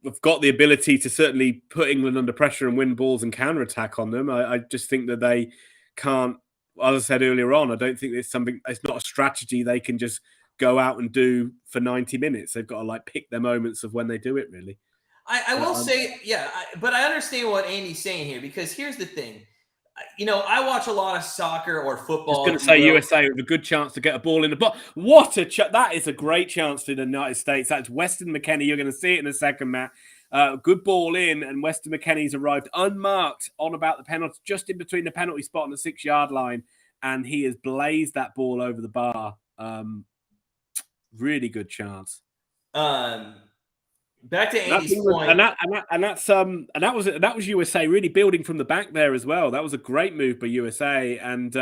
have got the ability to certainly put England under pressure and win balls and counterattack on them. I just think that they can't. As I said earlier on, I don't think it's not a strategy they can just go out and do for 90 minutes. They've got to pick their moments of when they do it, really. I will say, but I understand what Andy's saying here, because here's the thing. I watch a lot of soccer or football. I was going to say USA with a good chance to get a ball in the box. That is a great chance for the United States. That's Weston McKinney. You're going to see it in a second, Matt. Good ball in, and Weston McKinney's arrived unmarked on about the penalty, just in between the penalty spot and the 6-yard line, and he has blazed that ball over the bar. Really good chance. Back to Andy's point, that was USA really building from the back there as well. That was a great move by USA, and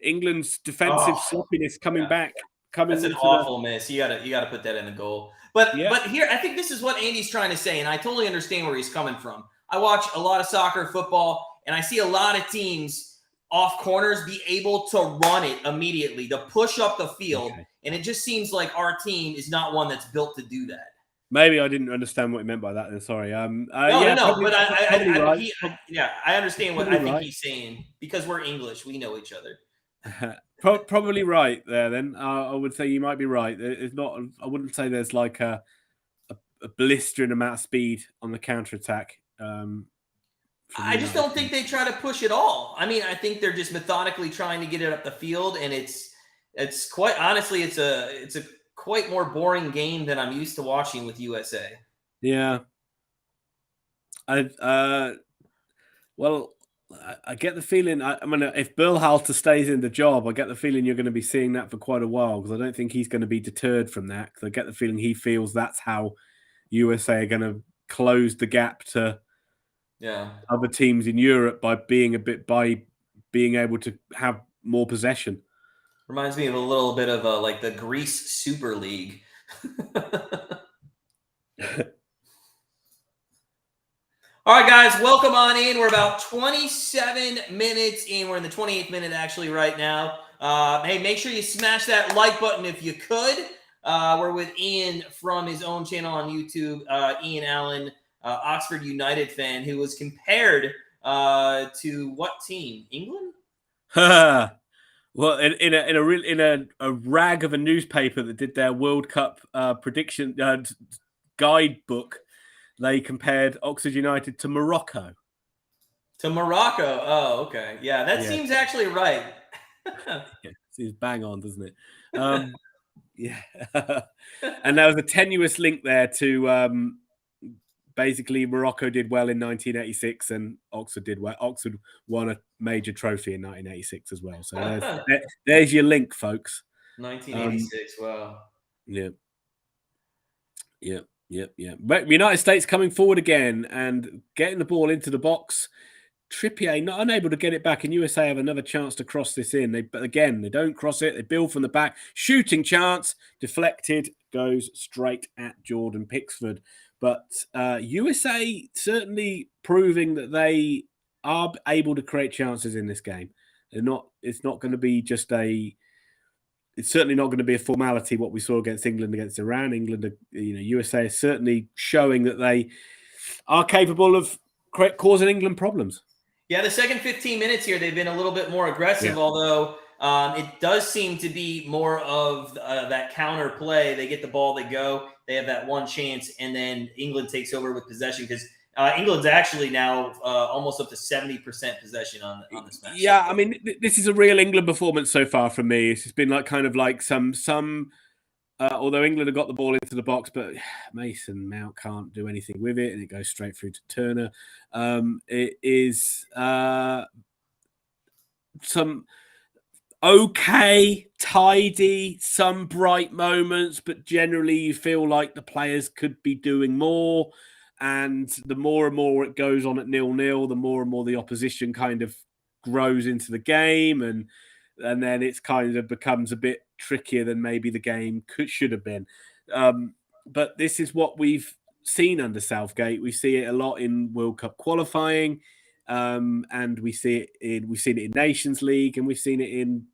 England's defensive sloppiness coming back. That's an awful miss. You gotta put that in the goal. But here, I think this is what Andy's trying to say, and I totally understand where he's coming from. I watch a lot of soccer, football, and I see a lot of teams off corners be able to run it immediately, to push up the field, and it just seems like our team is not one that's built to do that. Maybe I didn't understand what he meant by that. Then sorry. No, Yeah, no, probably, but probably right. I understand what I think Right. he's saying because we're English, we know each other. Probably right there. Then I would say you might be right. It's not. I wouldn't say there's like a blistering amount of speed on the counter attack. I just don't think they try to push it all. I mean, I think they're just methodically trying to get it up the field, and it's quite honestly, it's a quite more boring game than I'm used to watching with USA. Yeah. Well, I get the feeling. I mean, if Berhalter stays in the job, I get the feeling you're going to be seeing that for quite a while because I don't think he's going to be deterred from that. Because I get the feeling he feels that's how USA are going to close the gap to other teams in Europe by being able to have more possession. Reminds me of a little bit of like the Greece Super League. All right, guys, welcome on in. We're about 27 minutes in. We're in the 28th minute actually right now. Hey, make sure you smash that like button if you could. We're with Ian from his own channel on YouTube, Ian Allen, Oxford United fan, who was compared to what team? England? Well, in a rag of a newspaper that did their World Cup prediction guidebook, they compared Oxford United to Morocco. To Morocco? Oh, okay. Yeah, that seems actually right. Seems bang on, doesn't it? Yeah. And there was a tenuous link there to basically Morocco did well in 1986 and Oxford did well. Oxford won a major trophy in 1986 as well. So there's your link, folks. 1986, wow. Yeah. But United States coming forward again and getting the ball into the box. Trippier not unable to get it back, and USA have another chance to cross this in. But again, they don't cross it. They build from the back. Shooting chance, deflected, goes straight at Jordan Pickford. But USA certainly proving that they are able to create chances in this game. They're not. It's not going to be just a. It's certainly not going to be a formality what we saw against England, against Iran. USA is certainly showing that they are capable of causing England problems. Yeah, the second 15 minutes here, they've been a little bit more aggressive, although it does seem to be more of that counter play. They get the ball, they go, they have that one chance, and then England takes over with possession because England's actually now almost up to 70% possession on this match. Yeah, I mean, this is a real England performance so far from me. It's been like kind of like some although England have got the ball into the box, but Mason Mount can't do anything with it, and it goes straight through to Turner. It is some okay, tidy, some bright moments, but generally you feel like the players could be doing more. And the more and more it goes on at 0-0, the more and more the opposition kind of grows into the game, and then it's kind of becomes a bit trickier than maybe the game should have been. But this is what we've seen under Southgate. We see it a lot in World Cup qualifying, and we've seen it in Nations League, and we've seen it in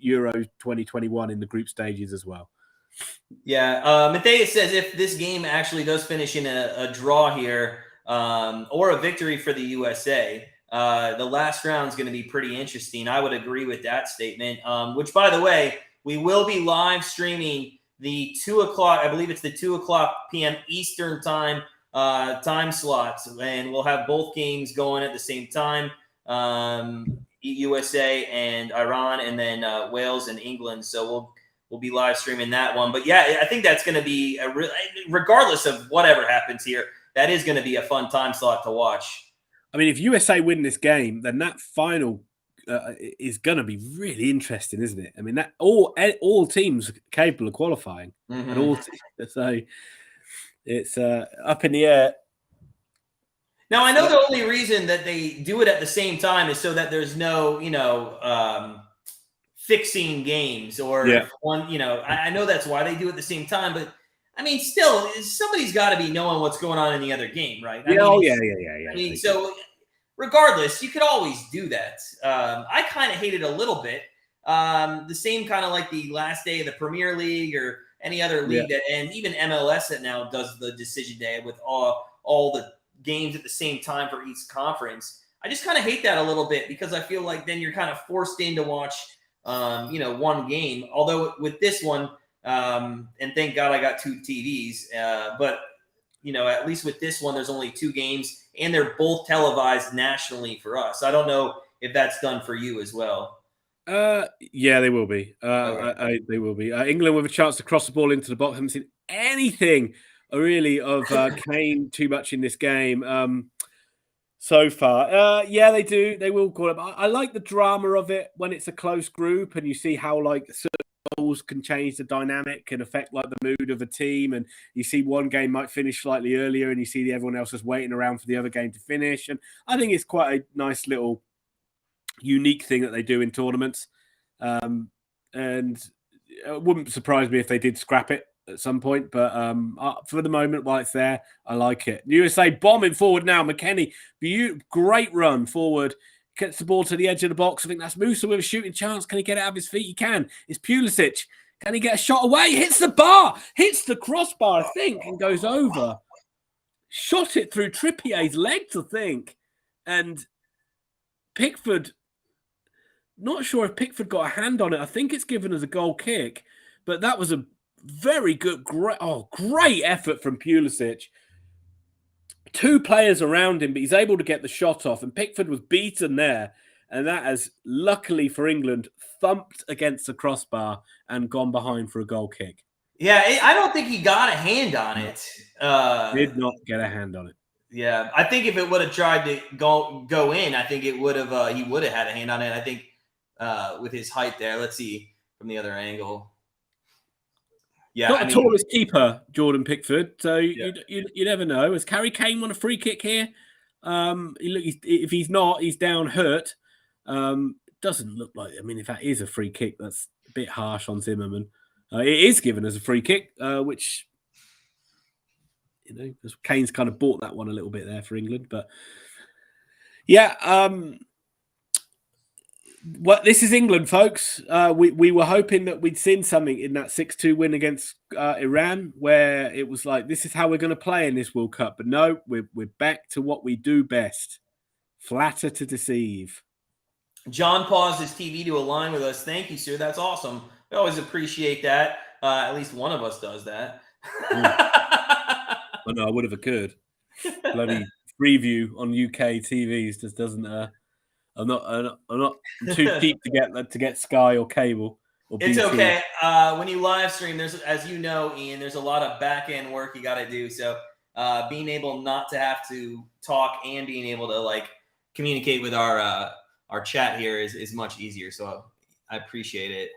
Euro 2021 in the group stages as well. Yeah, Matthias says if this game actually does finish in a draw here or a victory for the USA, the last round is going to be pretty interesting. I would agree with that statement, which, by the way, we will be live streaming the 2 o'clock, I believe it's the 2 o'clock p.m. Eastern time slots, and we'll have both games going at the same time, USA and Iran, and then Wales and England. So we'll be live streaming that one. But yeah, I think that's going to be regardless of whatever happens here, that is going to be a fun time slot to watch. I mean, if USA win this game, then that final is going to be really interesting, isn't it? I mean, that all teams are capable of qualifying, and all so it's up in the air. Now, I know the only reason that they do it at the same time is so that there's no, fixing games or one, I know that's why they do it at the same time, but I mean, still, somebody's got to be knowing what's going on in the other game, right? I mean, so regardless, you could always do that. I kind of hate it a little bit. The same kind of like the last day of the Premier League any other league and even MLS that now does the decision day with all the games at the same time for each conference. I just kind of hate that a little bit because I feel like then you're kind of forced in to watch, one game. Although with this one, and thank God I got 2 TVs, but at least with this one, there's only 2 games and they're both televised nationally for us. I don't know if that's done for you as well. Yeah, they will be. Okay. They will be. England with a chance to cross the ball into the box. Haven't seen anything really of Kane too much in this game so far. Yeah, they do. They will call it. I like the drama of it when it's a close group and you see how certain goals can change the dynamic and affect the mood of a team. And you see one game might finish slightly earlier and you see everyone else is waiting around for the other game to finish. And I think it's quite a nice little unique thing that they do in tournaments. And it wouldn't surprise me if they did scrap it at some point, but for the moment while it's there, I like it. USA bombing forward now. McKinney, great run forward, gets the ball to the edge of the box. I think that's Musa with a shooting chance. Can he get it out of his feet? He can. It's Pulisic. Can he get a shot away? Hits the bar, hits the crossbar, I think, and goes over. Shot it through Trippier's legs, I think. And Pickford, not sure if Pickford got a hand on it. I think it's given as a goal kick, but that was a very good, great effort from Pulisic. 2 players around him, but he's able to get the shot off, and Pickford was beaten there, and that has, luckily for England, thumped against the crossbar and gone behind for a goal kick. Yeah, I don't think he got a hand on it. Did not get a hand on it. Yeah, I think if it would have tried to go in, I think it would have he would have had a hand on it. I think with his height there. Let's see from the other angle. Yeah, not the tallest keeper, Jordan Pickford. So you never know. Has Harry Kane won a free kick here? If he's not, he's down hurt. Doesn't look like. I mean, if that is a free kick, that's a bit harsh on Zimmerman. It is given as a free kick, which Kane's kind of bought that one a little bit there for England. But yeah. Well, this is England, folks. We were hoping that we'd seen something in that 6-2 win against Iran, where it was like, this is how we're going to play in this World Cup. But no, we're back to what we do best: flatter to deceive. John paused his TV to align with us. Thank you, sir. That's awesome. We always appreciate that. At least one of us does that. I know I would have occurred. Bloody preview on UK TVs just doesn't. I'm not too cheap to get Sky or cable. Or it's BT. okay. When you live stream, there's, as you know, Ian, there's a lot of back end work you got to do. So being able not to have to talk and being able to communicate with our chat here is much easier. So I appreciate it.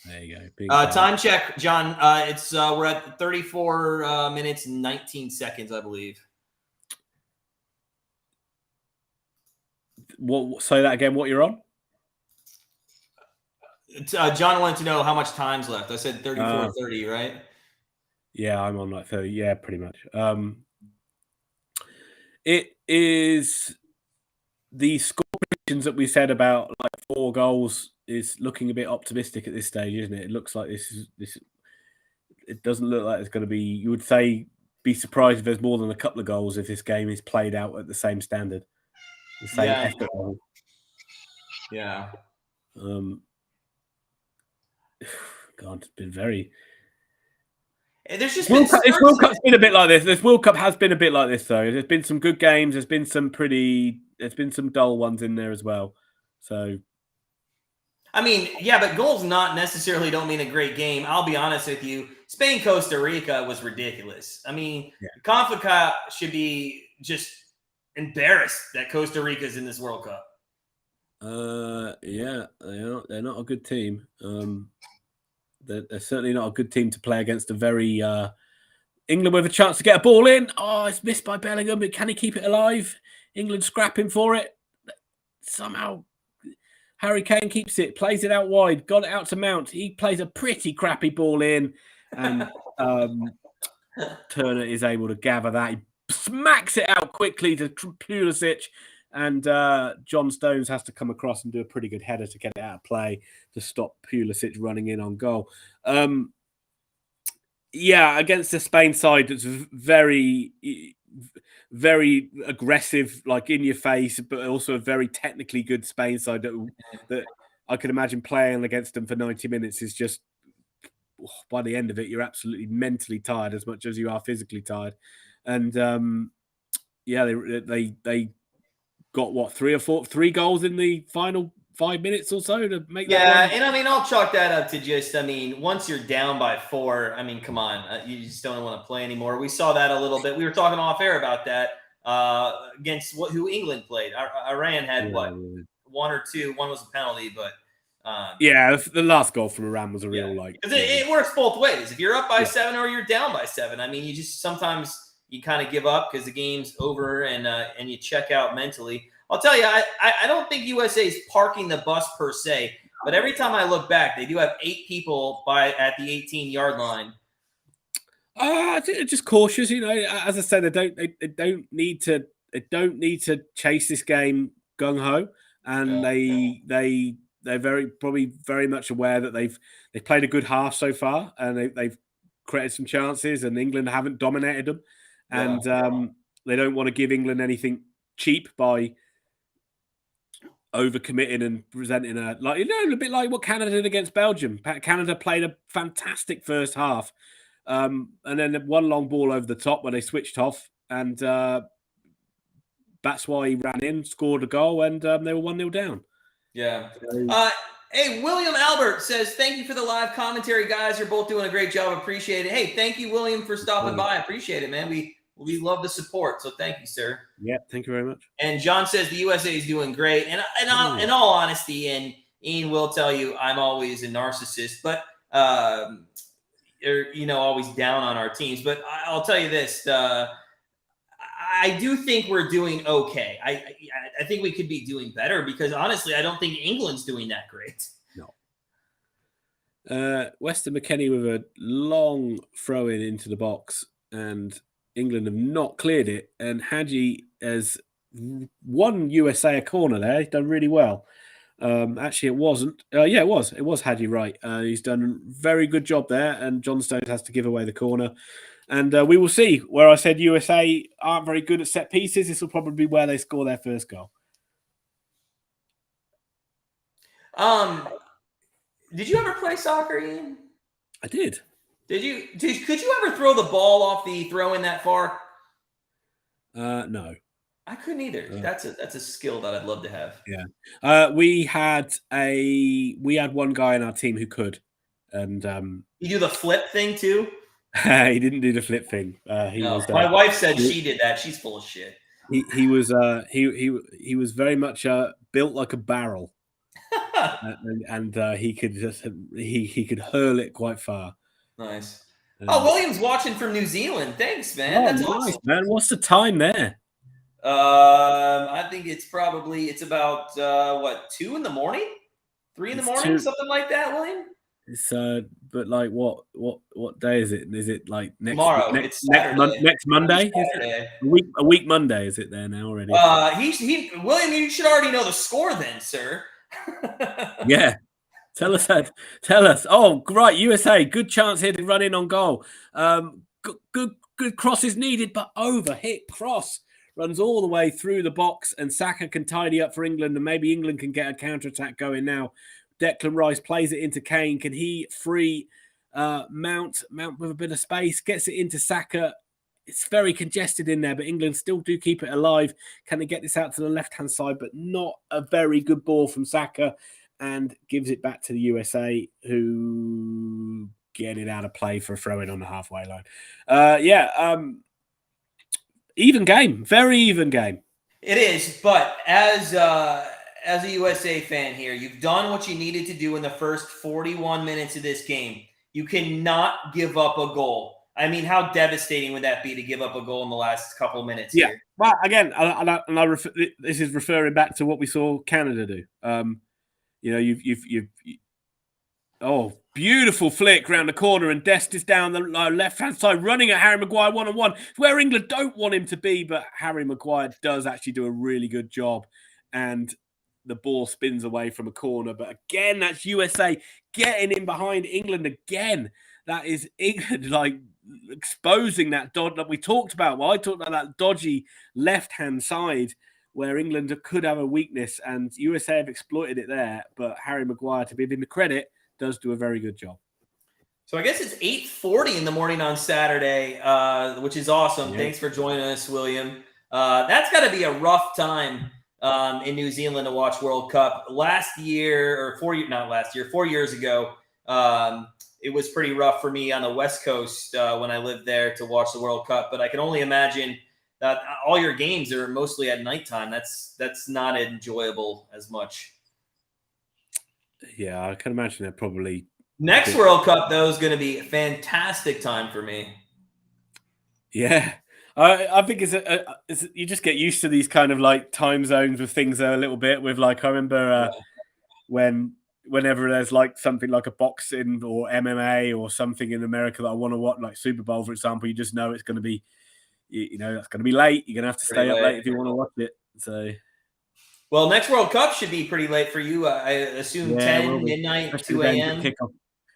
There you go. Time check, John. It's we're at 34 minutes and 19 seconds, I believe. What? Say that again. What you're on? John wanted to know how much time's left. I said 34:30, right? Yeah, I'm on 30. Yeah, pretty much. It is the score predictions that we said about 4 goals is looking a bit optimistic at this stage, isn't it? It looks like this. It doesn't look like it's going to be. You would say be surprised if there's more than a couple of goals if this game is played out at the same standard. The same effort level. Yeah. God, it's been very. There's just this World Cup's been a bit like this. This World Cup has been a bit like this, though. There's been some good games. There's been some dull ones in there as well. So. I mean, yeah, but goals not necessarily don't mean a great game. I'll be honest with you. Spain, Costa Rica was ridiculous. I mean, CONCACAF should be just embarrassed that Costa Rica is in this World Cup. Yeah, they're not a good team. They're certainly not a good team to play against. A very England with a chance to get a ball in. Oh, it's missed by Bellingham, but can he keep it alive? England scrapping for it. Somehow Harry Kane keeps it, plays it out wide, got it out to Mount. He plays a pretty crappy ball in, and Turner is able to gather that. He smacks it out quickly to Pulisic, and John Stones has to come across and do a pretty good header to get it out of play to stop Pulisic running in on goal. Yeah, against the Spain side, that's very, very aggressive, like in your face, but also a very technically good Spain side that I could imagine playing against them for 90 minutes is just, by the end of it, you're absolutely mentally tired as much as you are physically tired. And yeah, they got what, three goals in the final 5 minutes or so to make that Yeah, run. and I mean, I'll chalk that up to just, I mean, once you're down by 4, I mean, come on, you just don't want to play anymore. We saw that a little bit. We were talking off air about that against who England played. Iran had what, Yeah. 1 or 2. One was a penalty, but Yeah, the last goal from Iran was a yeah, real like. because it works both ways. If you're up by Yeah. 7 or you're down by 7, I mean, you just sometimes you kind of give up because the game's over and you check out mentally. I'll tell you, I don't think USA is parking the bus per se, but every time I look back, they do have 8 people at the 18-yard line. I think they're just cautious, you know. As I said, they don't need to chase this game gung ho, and they're very much aware that they've played a good half so far, and they've created some chances, and England haven't dominated them, and they don't want to give England anything cheap by overcommitting and presenting a bit like what Canada did against Belgium. Canada played a fantastic first half. And then one long ball over the top where they switched off, and that's why he ran in, scored a goal, and they were 1-0 down. Yeah. Hey, William Albert says, thank you for the live commentary, guys. You're both doing a great job. Appreciate it. Hey, thank you, William, for stopping by. I appreciate it, man. We love the support, so thank you, sir. Yeah, thank you very much. And John says the USA is doing great. And in all honesty, and Ian will tell you, I'm always a narcissist, but always down on our teams. But I'll tell you this: I do think we're doing okay. I think we could be doing better because honestly, I don't think England's doing that great. No. Weston McKinney with a long throw into the box, and England have not cleared it. And Hadji has won USA a corner there. He's done really well. Actually, it wasn't. It was. It was Hadji Wright. He's done a very good job there, and John Stones has to give away the corner. And we will see. Where I said USA aren't very good at set pieces, this will probably be where they score their first goal. Did you ever play soccer, Ian? I did. Could you ever throw the ball off the throw in that far? No. I couldn't either. That's a skill that I'd love to have. Yeah. We had one guy in our team who could, and you do the flip thing too. He didn't do the flip thing. My wife said she did that. She's full of shit. He was very much built like a barrel, and he could hurl it quite far. Nice. William's watching from New Zealand. Thanks, man. That's nice, awesome, man. What's the time there? I think it's about 2 in the morning, 3 in the morning, something like that, William. It's but like what day is it? Is it like tomorrow? Next Monday? A week Monday is it there now already? William, you should already know the score then, sir. Yeah. Tell us. Oh, right, USA. Good chance here to run in on goal. Good cross is needed, but hit cross. Runs all the way through the box, and Saka can tidy up for England, and maybe England can get a counter-attack going now. Declan Rice plays it into Kane. Can he free Mount with a bit of space? Gets it into Saka. It's very congested in there, but England still do keep it alive. Can they get this out to the left-hand side? But not a very good ball from Saka, and gives it back to the USA, who get it out of play for a throw-in on the halfway line. Even game. Very even game. It is, but as a USA fan here, you've done what you needed to do in the first 41 minutes of this game. You cannot give up a goal. I mean, how devastating would that be to give up a goal in the last couple of minutes? Yeah. Here? Well, again, this is referring back to what we saw Canada do. Beautiful flick round the corner, and Dest is down the left-hand side, running at Harry Maguire one-on-one, where England don't want him to be, but Harry Maguire does actually do a really good job, and the ball spins away from a corner. But again, that's USA getting in behind England again. that is England like exposing that dodge that we talked about. Well, I talked about that dodgy left-hand side where England could have a weakness, and USA have exploited it there. But Harry Maguire, to give him the credit, does do a very good job. So I guess it's 8:40 in the morning on Saturday, which is awesome. Yeah. Thanks for joining us, William. That's got to be a rough time in New Zealand to watch World Cup. Last year, or 4 years ago, it was pretty rough for me on the West Coast when I lived there to watch the World Cup. But I can only imagine that all your games are mostly at nighttime. That's not enjoyable as much. Yeah, I can imagine they're probably. Next World Cup, though, is going to be a fantastic time for me. Yeah. I think it's you just get used to these kind of like time zones with things a little bit. With like, I remember whenever there's like something like a boxing or MMA or something in America that I want to watch, like Super Bowl, for example, you just know it's going to be, that's going to be late. You're going to have to stay up late if you want to watch it. So. Well, next World Cup should be pretty late for you. I assume 10, midnight, 2 a.m.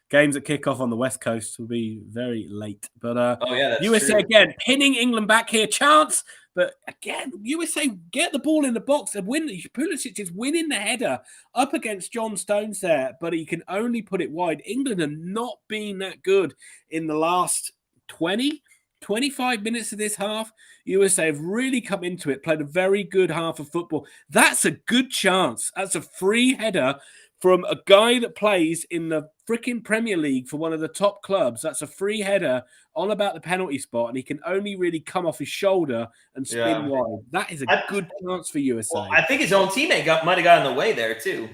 Games at kickoff on the West Coast will be very late. But USA true. again, pinning England back here. Chance. But again, USA get the ball in the box and win. Pulisic is winning the header up against John Stones there, but he can only put it wide. England have not been that good in the last 25 minutes of this half. USA have really come into it, played a very good half of football. That's a good chance. That's a free header from a guy that plays in the freaking Premier League for one of the top clubs. That's a free header on about the penalty spot, and he can only really come off his shoulder and spin wide. That is a good chance for USA. Well, I think his own teammate might have got in the way there too.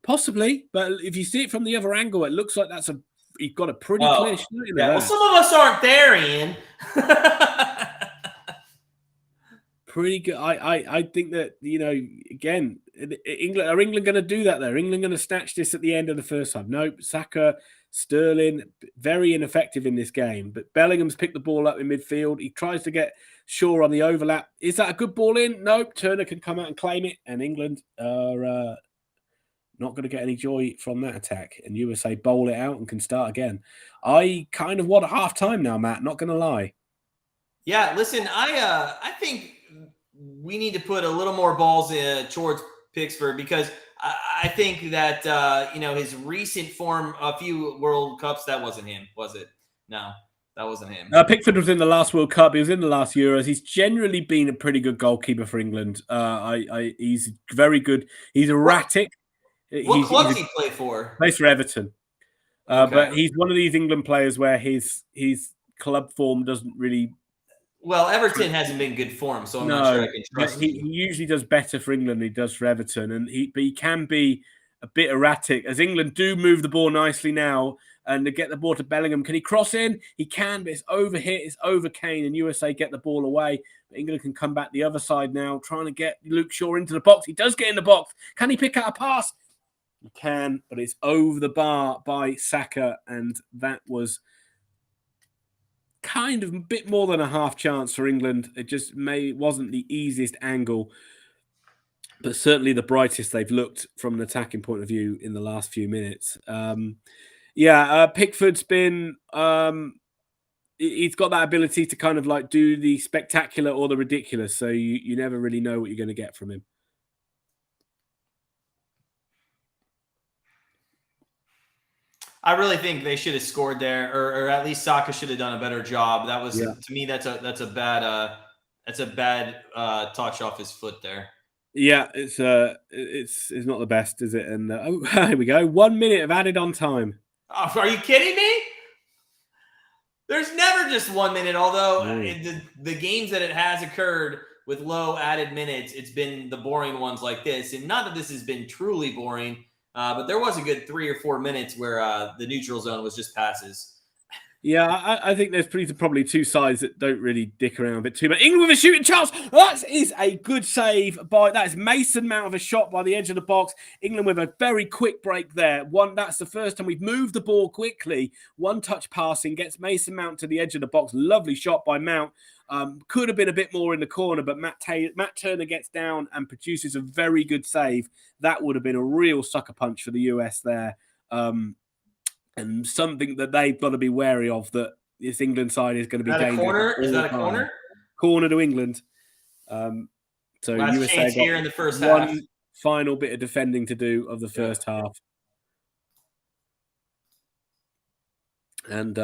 Possibly, but if you see it from the other angle, it looks like he's got a pretty clear shot in there. Well, some of us aren't there, Ian. Pretty good. I think that, again, are England going to do that there? England going to snatch this at the end of the first half? Nope. Saka, Sterling, very ineffective in this game. But Bellingham's picked the ball up in midfield. He tries to get Shaw on the overlap. Is that a good ball in? Nope. Turner can come out and claim it. And England are not going to get any joy from that attack. And USA bowl it out and can start again. I kind of want a half time now, Matt. Not going to lie. Yeah, listen, I think we need to put a little more balls towards Pickford, because I think that his recent form, a few World Cups, that wasn't him, was it? No, that wasn't him. Pickford was in the last World Cup. He was in the last Euros. He's generally been a pretty good goalkeeper for England. He's very good. He's erratic. What club does he play for? Plays for Everton. Okay. But he's one of these England players where his club form doesn't really. Well, Everton hasn't been good form, so I'm not sure I can trust him. He usually does better for England than he does for Everton, but he can be a bit erratic, as England do move the ball nicely now, and to get the ball to Bellingham. Can he cross in? He can, but it's over hit, it's over Kane, and USA get the ball away. But England can come back the other side now, trying to get Luke Shaw into the box. He does get in the box. Can he pick out a pass? He can, but it's over the bar by Saka, and that was kind of a bit more than a half chance for England. It just wasn't the easiest angle, but certainly the brightest they've looked from an attacking point of view in the last few minutes. Pickford's been he's got that ability to kind of like do the spectacular or the ridiculous, so you never really know what you're going to get from him. I really think they should have scored there, or at least Saka should have done a better job. That was to me, that's a bad touch off his foot there. Yeah, it's not the best, is it? And here we go, 1 minute of added on time. Oh, are you kidding me? There's never just 1 minute. Although the games that it has occurred with low added minutes, it's been the boring ones like this, and not that this has been truly boring. But there was a good 3 or 4 minutes where the neutral zone was just passes. Yeah, I think there's probably two sides that don't really dick around a bit too much. England with a shooting chance. That is a good save that is Mason Mount of a shot by the edge of the box. England with a very quick break there. That's the first time we've moved the ball quickly. One touch passing gets Mason Mount to the edge of the box. Lovely shot by Mount. Could have been a bit more in the corner, but Matt Turner gets down and produces a very good save. That would have been a real sucker punch for the US there. and something that they've got to be wary of, that this England side is going to be dangerous. Is that a corner? Corner to England. So Last USA chance got here in the first one half. final bit of defending to do of the first half. And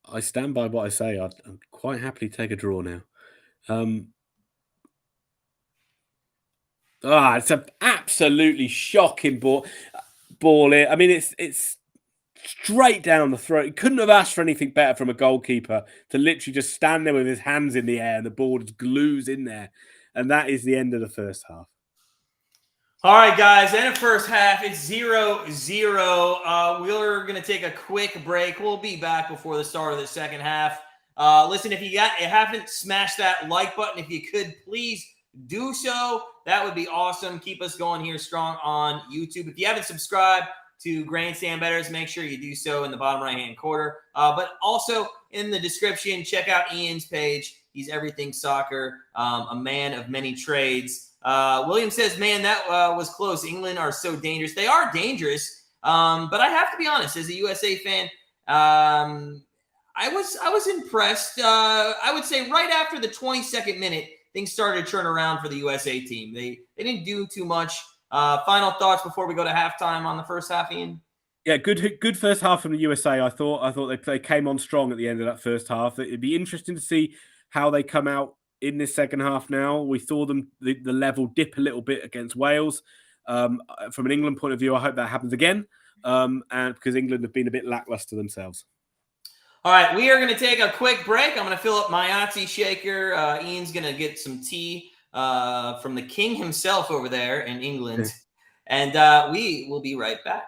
I stand by what I say. I'd quite happily take a draw now. It's an absolutely shocking ball here. I mean, it's straight down the throat. He couldn't have asked for anything better from a goalkeeper, to literally just stand there with his hands in the air and the ball just glues in there. And that is the end of the first half. All right, guys, end of first half. It's 0-0. We're going to take a quick break. We'll be back before the start of the second half. Listen, if you haven't smashed that like button, if you could please do so, that would be awesome. Keep us going here strong on YouTube. If you haven't subscribed to Grandstand Bettors, make sure you do so in the bottom right-hand corner. But also in the description, check out Ian's page. He's everything soccer, a man of many trades. William says, man, that was close. England are so dangerous. They are dangerous. But I have to be honest, as a USA fan, I was impressed. I would say right after the 22nd minute, things started to turn around for the USA team. They didn't do too much. Final thoughts before we go to halftime on the first half, Ian? Yeah, good first half from the USA. I thought they came on strong at the end of that first half. It'd be interesting to see how they come out in this second half now. We saw them, the level dip a little bit against Wales. From an England point of view, I hope that happens again, and because England have been a bit lackluster themselves. All right, we are going to take a quick break. I'm going to fill up my Yahtzee shaker. Ian's going to get some tea from the king himself over there in England. And we will be right back.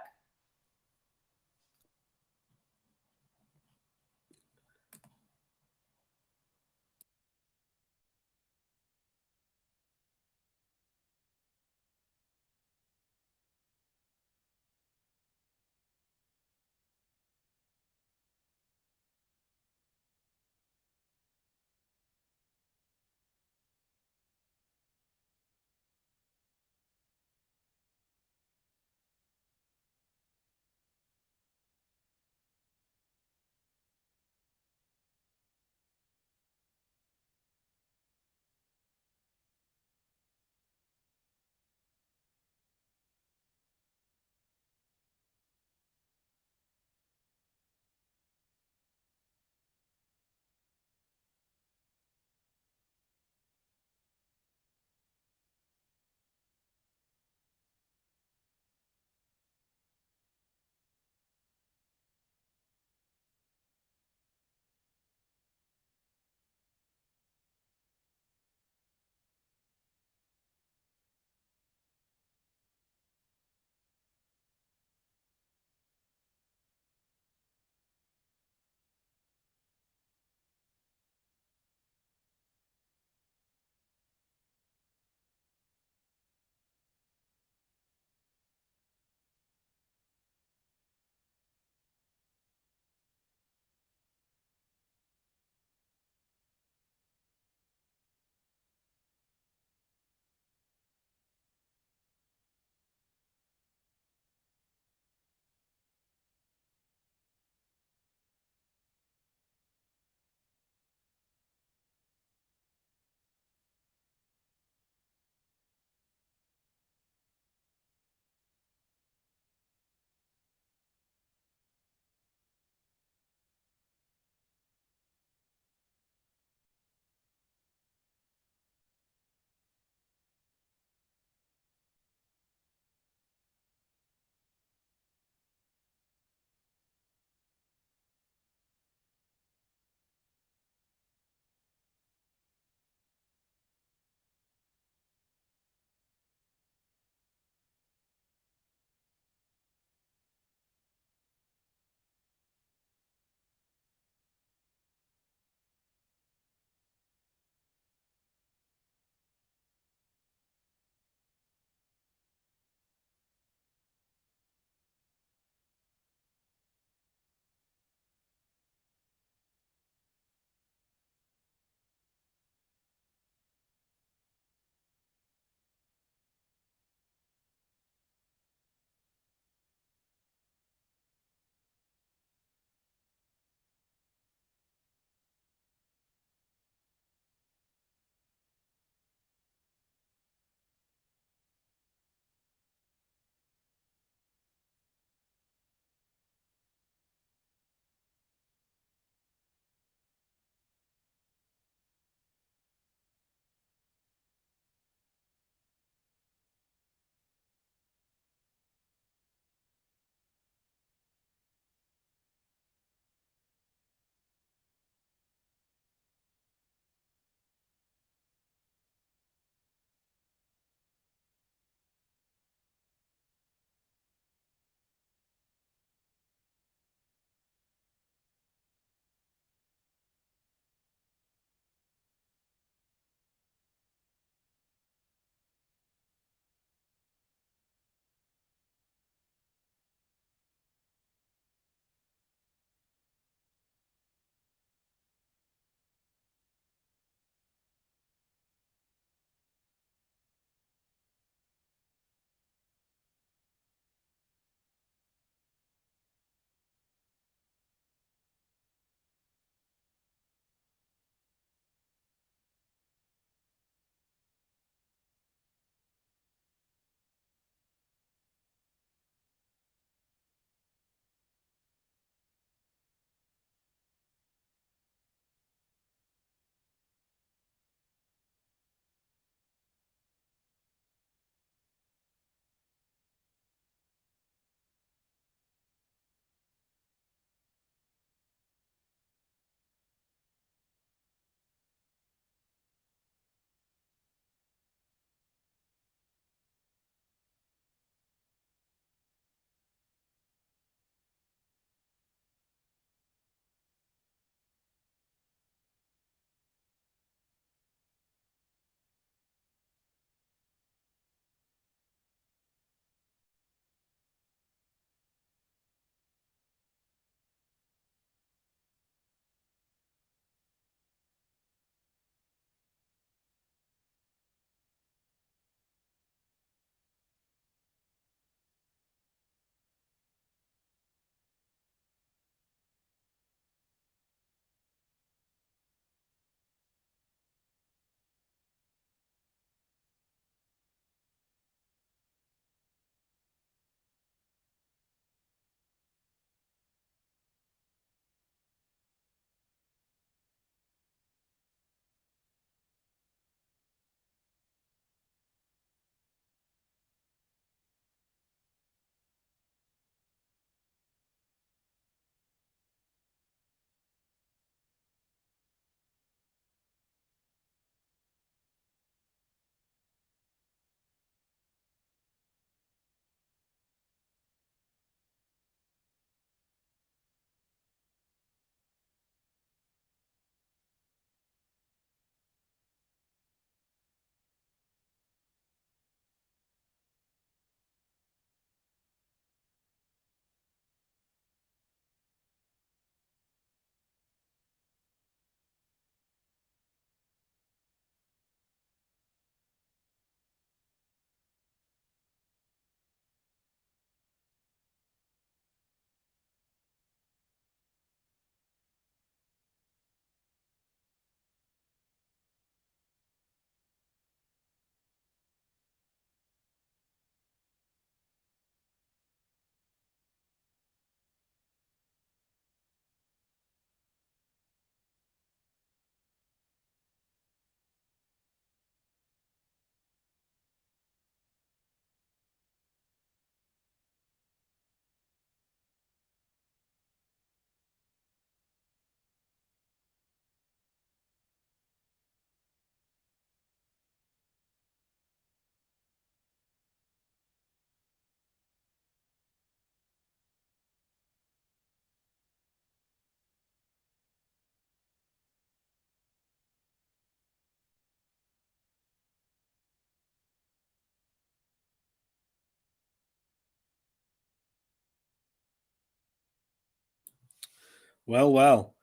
Well.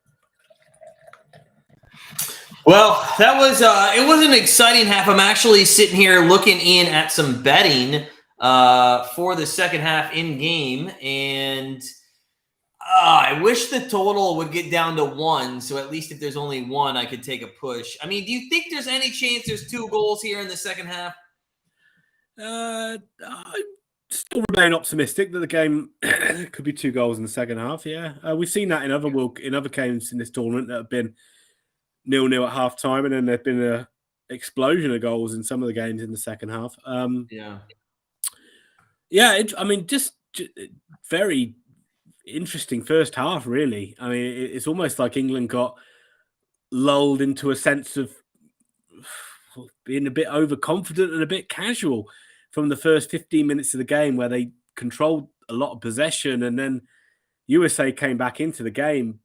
Well, that was it was an exciting half. I'm actually sitting here looking in at some betting for the second half in game, and I wish the total would get down to 1. So at least if there's only 1, I could take a push. I mean, do you think there's any chance there's 2 goals here in the second half? I still remain optimistic that the game could be 2 goals in the second half. Yeah, we've seen that in other games in this tournament that have been 0-0 at half time, and then there's been an explosion of goals in some of the games in the second half. Just very interesting first half, really. I mean, it's almost like England got lulled into a sense of being a bit overconfident and a bit casual from the first 15 minutes of the game, where they controlled a lot of possession, and then USA came back into the game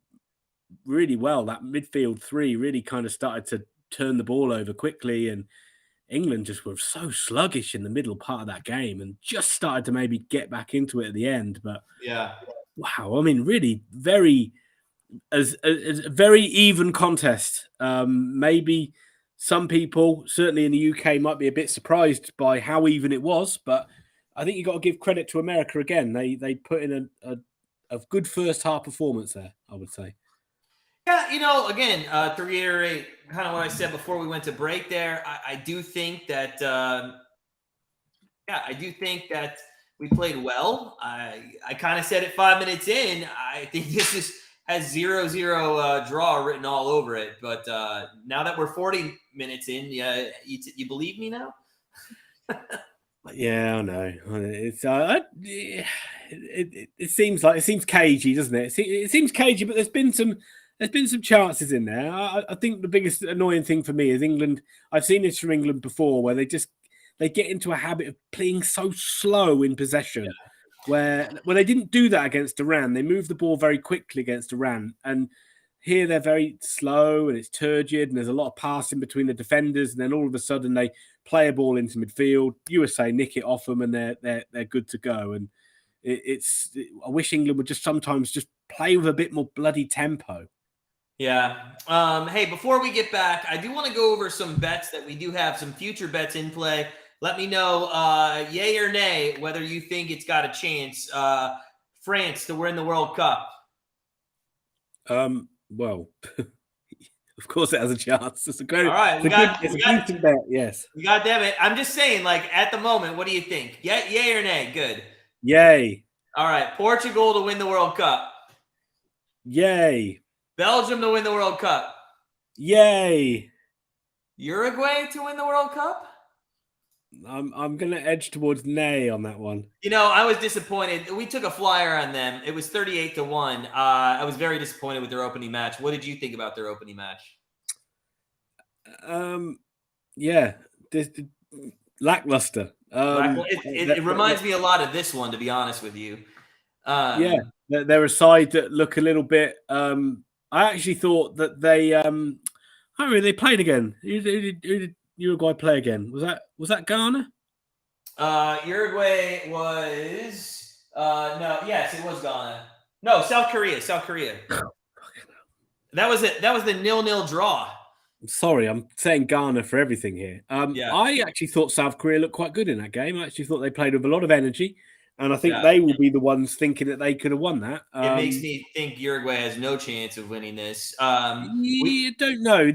really well. That midfield 3 really kind of started to turn the ball over quickly, and England just were so sluggish in the middle part of that game and just started to maybe get back into it at the end. But wow, I mean, really very as a very even contest. Maybe some people, certainly in the UK, might be a bit surprised by how even it was, but I think you've got to give credit to America again. They put in a good first half performance there, I would say. Yeah, again, to reiterate kind of what I said before we went to break there, I do think that, we played well. I kind of said it 5 minutes in. I think this has 0-0 draw written all over it. But now that we're 40 minutes in, you believe me now? Yeah, I know. It's it seems cagey, doesn't it? It seems cagey, but there's been some chances in there. I think the biggest annoying thing for me is England. I've seen this from England before, where they get into a habit of playing so slow in possession. Where they didn't do that against Iran. They moved the ball very quickly against Iran, and here they're very slow and it's turgid, and there's a lot of passing between the defenders, and then all of a sudden they play a ball into midfield. USA nick it off them, and they're good to go. And I wish England would just sometimes just play with a bit more bloody tempo. Yeah. Hey, before we get back, I do want to go over some bets that we do have, some future bets in play. Let me know, yay or nay, whether you think it's got a chance. France to win the World Cup. Well, of course it has a chance. It's a great. All right, we got bet. Yes, we got debit. I'm just saying, like at the moment, what do you think? Yay or nay? Good. Yay. All right, Portugal to win the World Cup. Yay. Belgium to win the World Cup. Yay. Uruguay to win the World Cup. I'm going to edge towards nay on that one. I was disappointed. We took a flyer on them. It was 38-1. I was very disappointed with their opening match. What did you think about their opening match? Lackluster. It reminds me a lot of this one, to be honest with you. They're a side that look a little bit. I actually thought that they played again. Who did Uruguay play again? Was that Ghana? Uruguay was it was Ghana. No, South Korea. That was it. That was the 0-0 draw. I'm sorry, I'm saying Ghana for everything here. I actually thought South Korea looked quite good in that game. I actually thought they played with a lot of energy, and I think they will be the ones thinking that they could have won that. It makes me think Uruguay has no chance of winning this. You don't know.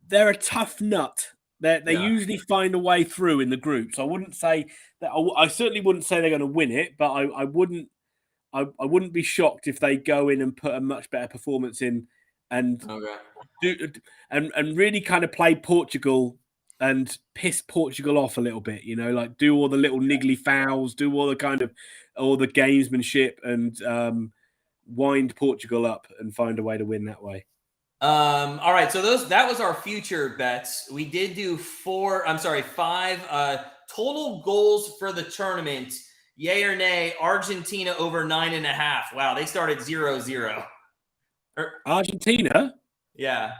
They're a tough nut. They usually find a way through in the groups. I wouldn't say that. I certainly wouldn't say they're going to win it, but I wouldn't be shocked if they go in and put a much better performance in and and really kind of play Portugal and piss Portugal off a little bit. Like do all the little niggly fouls, do all the gamesmanship, and wind Portugal up and find a way to win that way. All right, so that was our future bets. We did do 5 total goals for the tournament. Yay or nay, Argentina over 9.5. Wow, they started 0-0. Argentina? Yeah.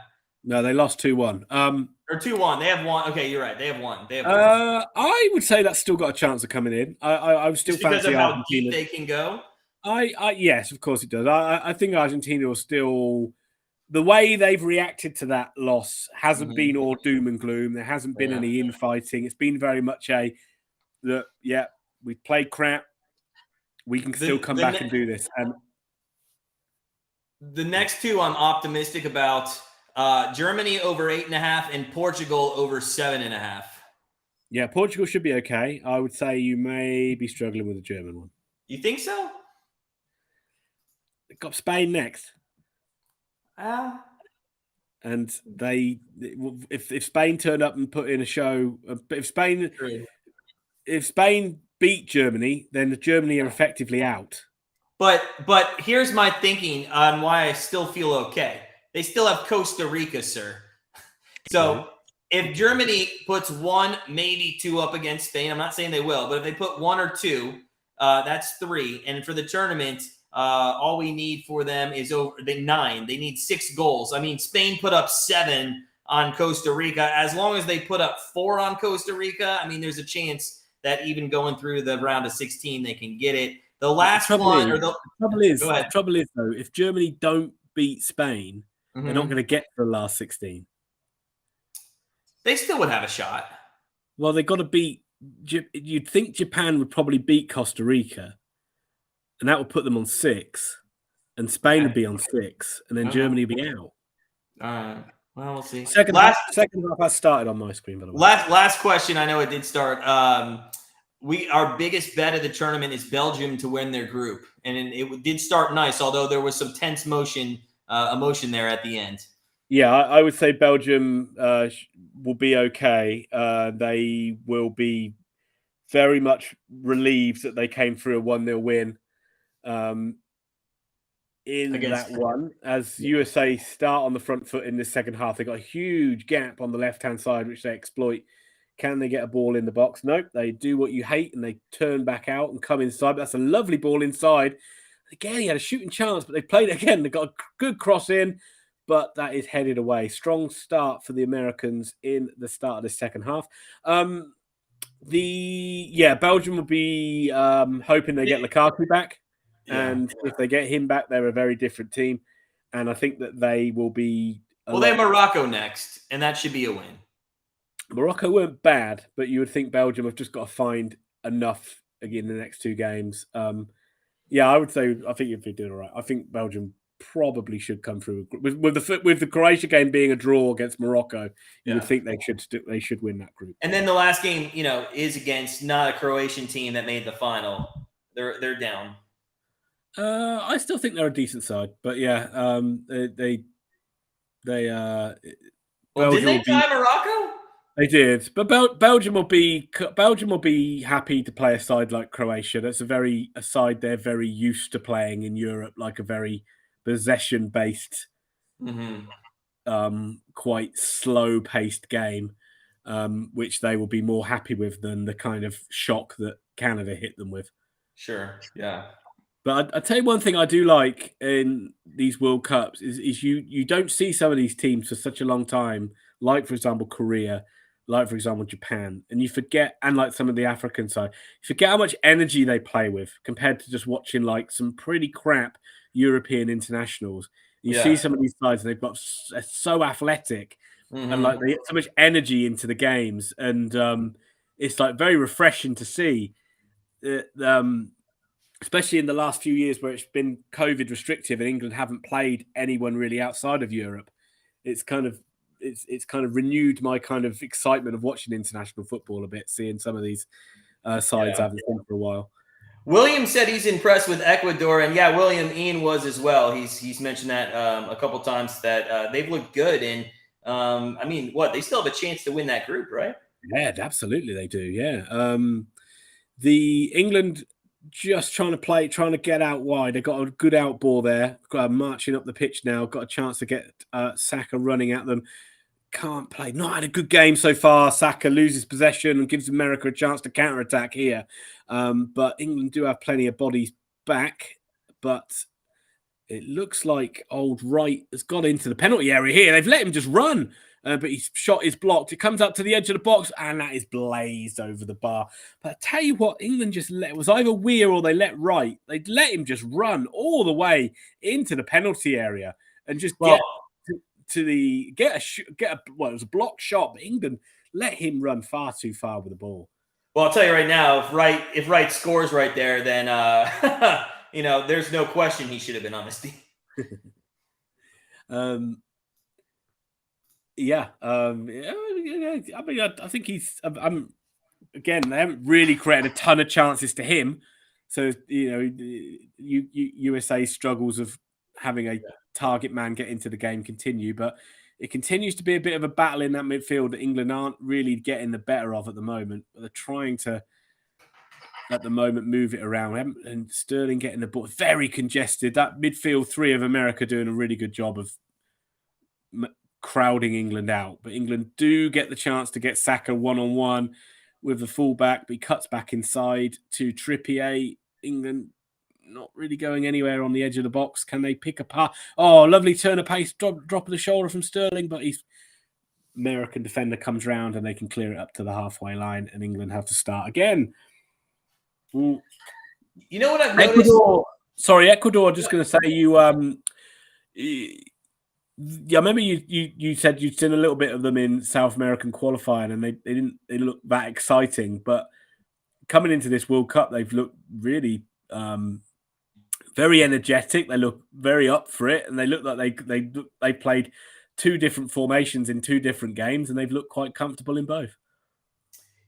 No, they lost 2-1. Or 2-1. They have one. Okay, you're right. They have one. I would say that's still got a chance of coming in. I would still fancy because of how Argentina. deep they can go. Yes, of course it does. I think Argentina will still. The way they've reacted to that loss hasn't been all doom and gloom. There hasn't been any infighting. It's been very much we played crap. We can still come back and do this. And the next two I'm optimistic about. Germany over 8.5 and Portugal over 7.5. Yeah, Portugal should be okay. I would say you may be struggling with the German one. You think so? They've got Spain next. And if Spain turn up and put in a show, if Spain beat Germany, then Germany are effectively out. But here's my thinking on why I still feel okay. They still have Costa Rica, sir. So if Germany puts 1, maybe 2 up against Spain, I'm not saying they will, but if they put 1 or 2, that's 3. And for the tournament, all we need for them is 9. They need 6 goals. I mean, Spain put up 7 on Costa Rica. As long as they put up 4 on Costa Rica, I mean, there's a chance that even going through the round of 16, they can get it. The last one, the trouble is though, if Germany don't beat Spain, they're not going to get to the last 16. They still would have a shot. Well, they've got to beat. You'd think Japan would probably beat Costa Rica, and that would put them on 6, and Spain would be on 6, and then Germany would be out. Well, we'll see. Second half has started on my screen, by the way. Last question. I know it did start. Our biggest bet of the tournament is Belgium to win their group, and it did start nice, although there was some tense emotion there at the end. Yeah, I would say Belgium will be okay. They will be very much relieved that they came through a 1-0 win that one. As USA start on the front foot in this second half, they got a huge gap on the left-hand side, which they exploit. Can they get a ball in the box? Nope. They do what you hate, and they turn back out and come inside. But that's a lovely ball inside. Again, he had a shooting chance, but they played it again. They got a good cross in, but that is headed away. Strong start for the Americans in the start of the second half. Belgium will be hoping they get Lukaku back. Yeah. And if they get him back, they're a very different team. And I think that they will be... they have Morocco next, and that should be a win. Morocco weren't bad, but you would think Belgium have just got to find enough again in the next 2 games. I would say I think if they do all right, I think Belgium probably should come through with the Croatia game being a draw against Morocco. You would think they should win that group. And then the last game, is against not a Croatian team that made the final. They're down. I still think they're a decent side, but they did they tie Morocco? They did, but Belgium will be happy to play a side like Croatia. That's a side they're very used to playing in Europe, like a very possession-based, quite slow-paced game, which they will be more happy with than the kind of shock that Canada hit them with. Sure, yeah. But I'll tell you one thing I do like in these World Cups is you don't see some of these teams for such a long time, like, for example, Korea, like, for example, Japan, and you forget, and like some of the African side, you forget how much energy they play with compared to just watching like some pretty crap European internationals. You see some of these sides, they've got so athletic and like they get so much energy into the games, and it's like very refreshing to see. Especially in the last few years where it's been COVID restrictive and England haven't played anyone really outside of Europe, it's kind of renewed my kind of excitement of watching international football a bit, seeing some of these sides I haven't seen for a while. William said he's impressed with Ecuador, and Ian was as well. He's mentioned that a couple times that they've looked good, and they still have a chance to win that group, right? Yeah, absolutely they do. Yeah, the England just trying to get out wide. They got a good out ball there. Marching up the pitch now. Got a chance to get Saka running at them. Can't play. Not had a good game so far. Saka loses possession and gives America a chance to counter-attack here. But England do have plenty of bodies back. But it looks like old Wright has got into the penalty area here. They've let him just run. but his shot is blocked. It comes up to the edge of the box, and that is blazed over the bar. But I tell you what, England just it was either Weir or they let Wright. They'd let him just run all the way into the penalty area and just get it was a blocked shot, but England let him run far too far with the ball. Well, I'll tell you right now, if Wright scores right there, then there's no question he should have been on his team. I mean, I think he's. Again, they haven't really created a ton of chances to him, so USA struggles of having a target man get into the game continue, but it continues to be a bit of a battle in that midfield that England aren't really getting the better of at the moment. They're trying to, at the moment, move it around. And Sterling getting the ball very congested. That midfield three of America doing a really good job of crowding England out. But England do get the chance to get Saka one-on-one with the fullback, but he cuts back inside to Trippier. England not really going anywhere on the edge of the box. Can they pick a pass? Oh, lovely turn of pace, drop of the shoulder from Sterling, but American defender comes round and they can clear it up to the halfway line, and England have to start again. You know what I've noticed? Ecuador. Just going to say I remember you said you'd seen a little bit of them in South American qualifying, and they didn't look that exciting. But coming into this World Cup, they've looked really very energetic. They look very up for it, and they look like they played two different formations in two different games, and they've looked quite comfortable in both.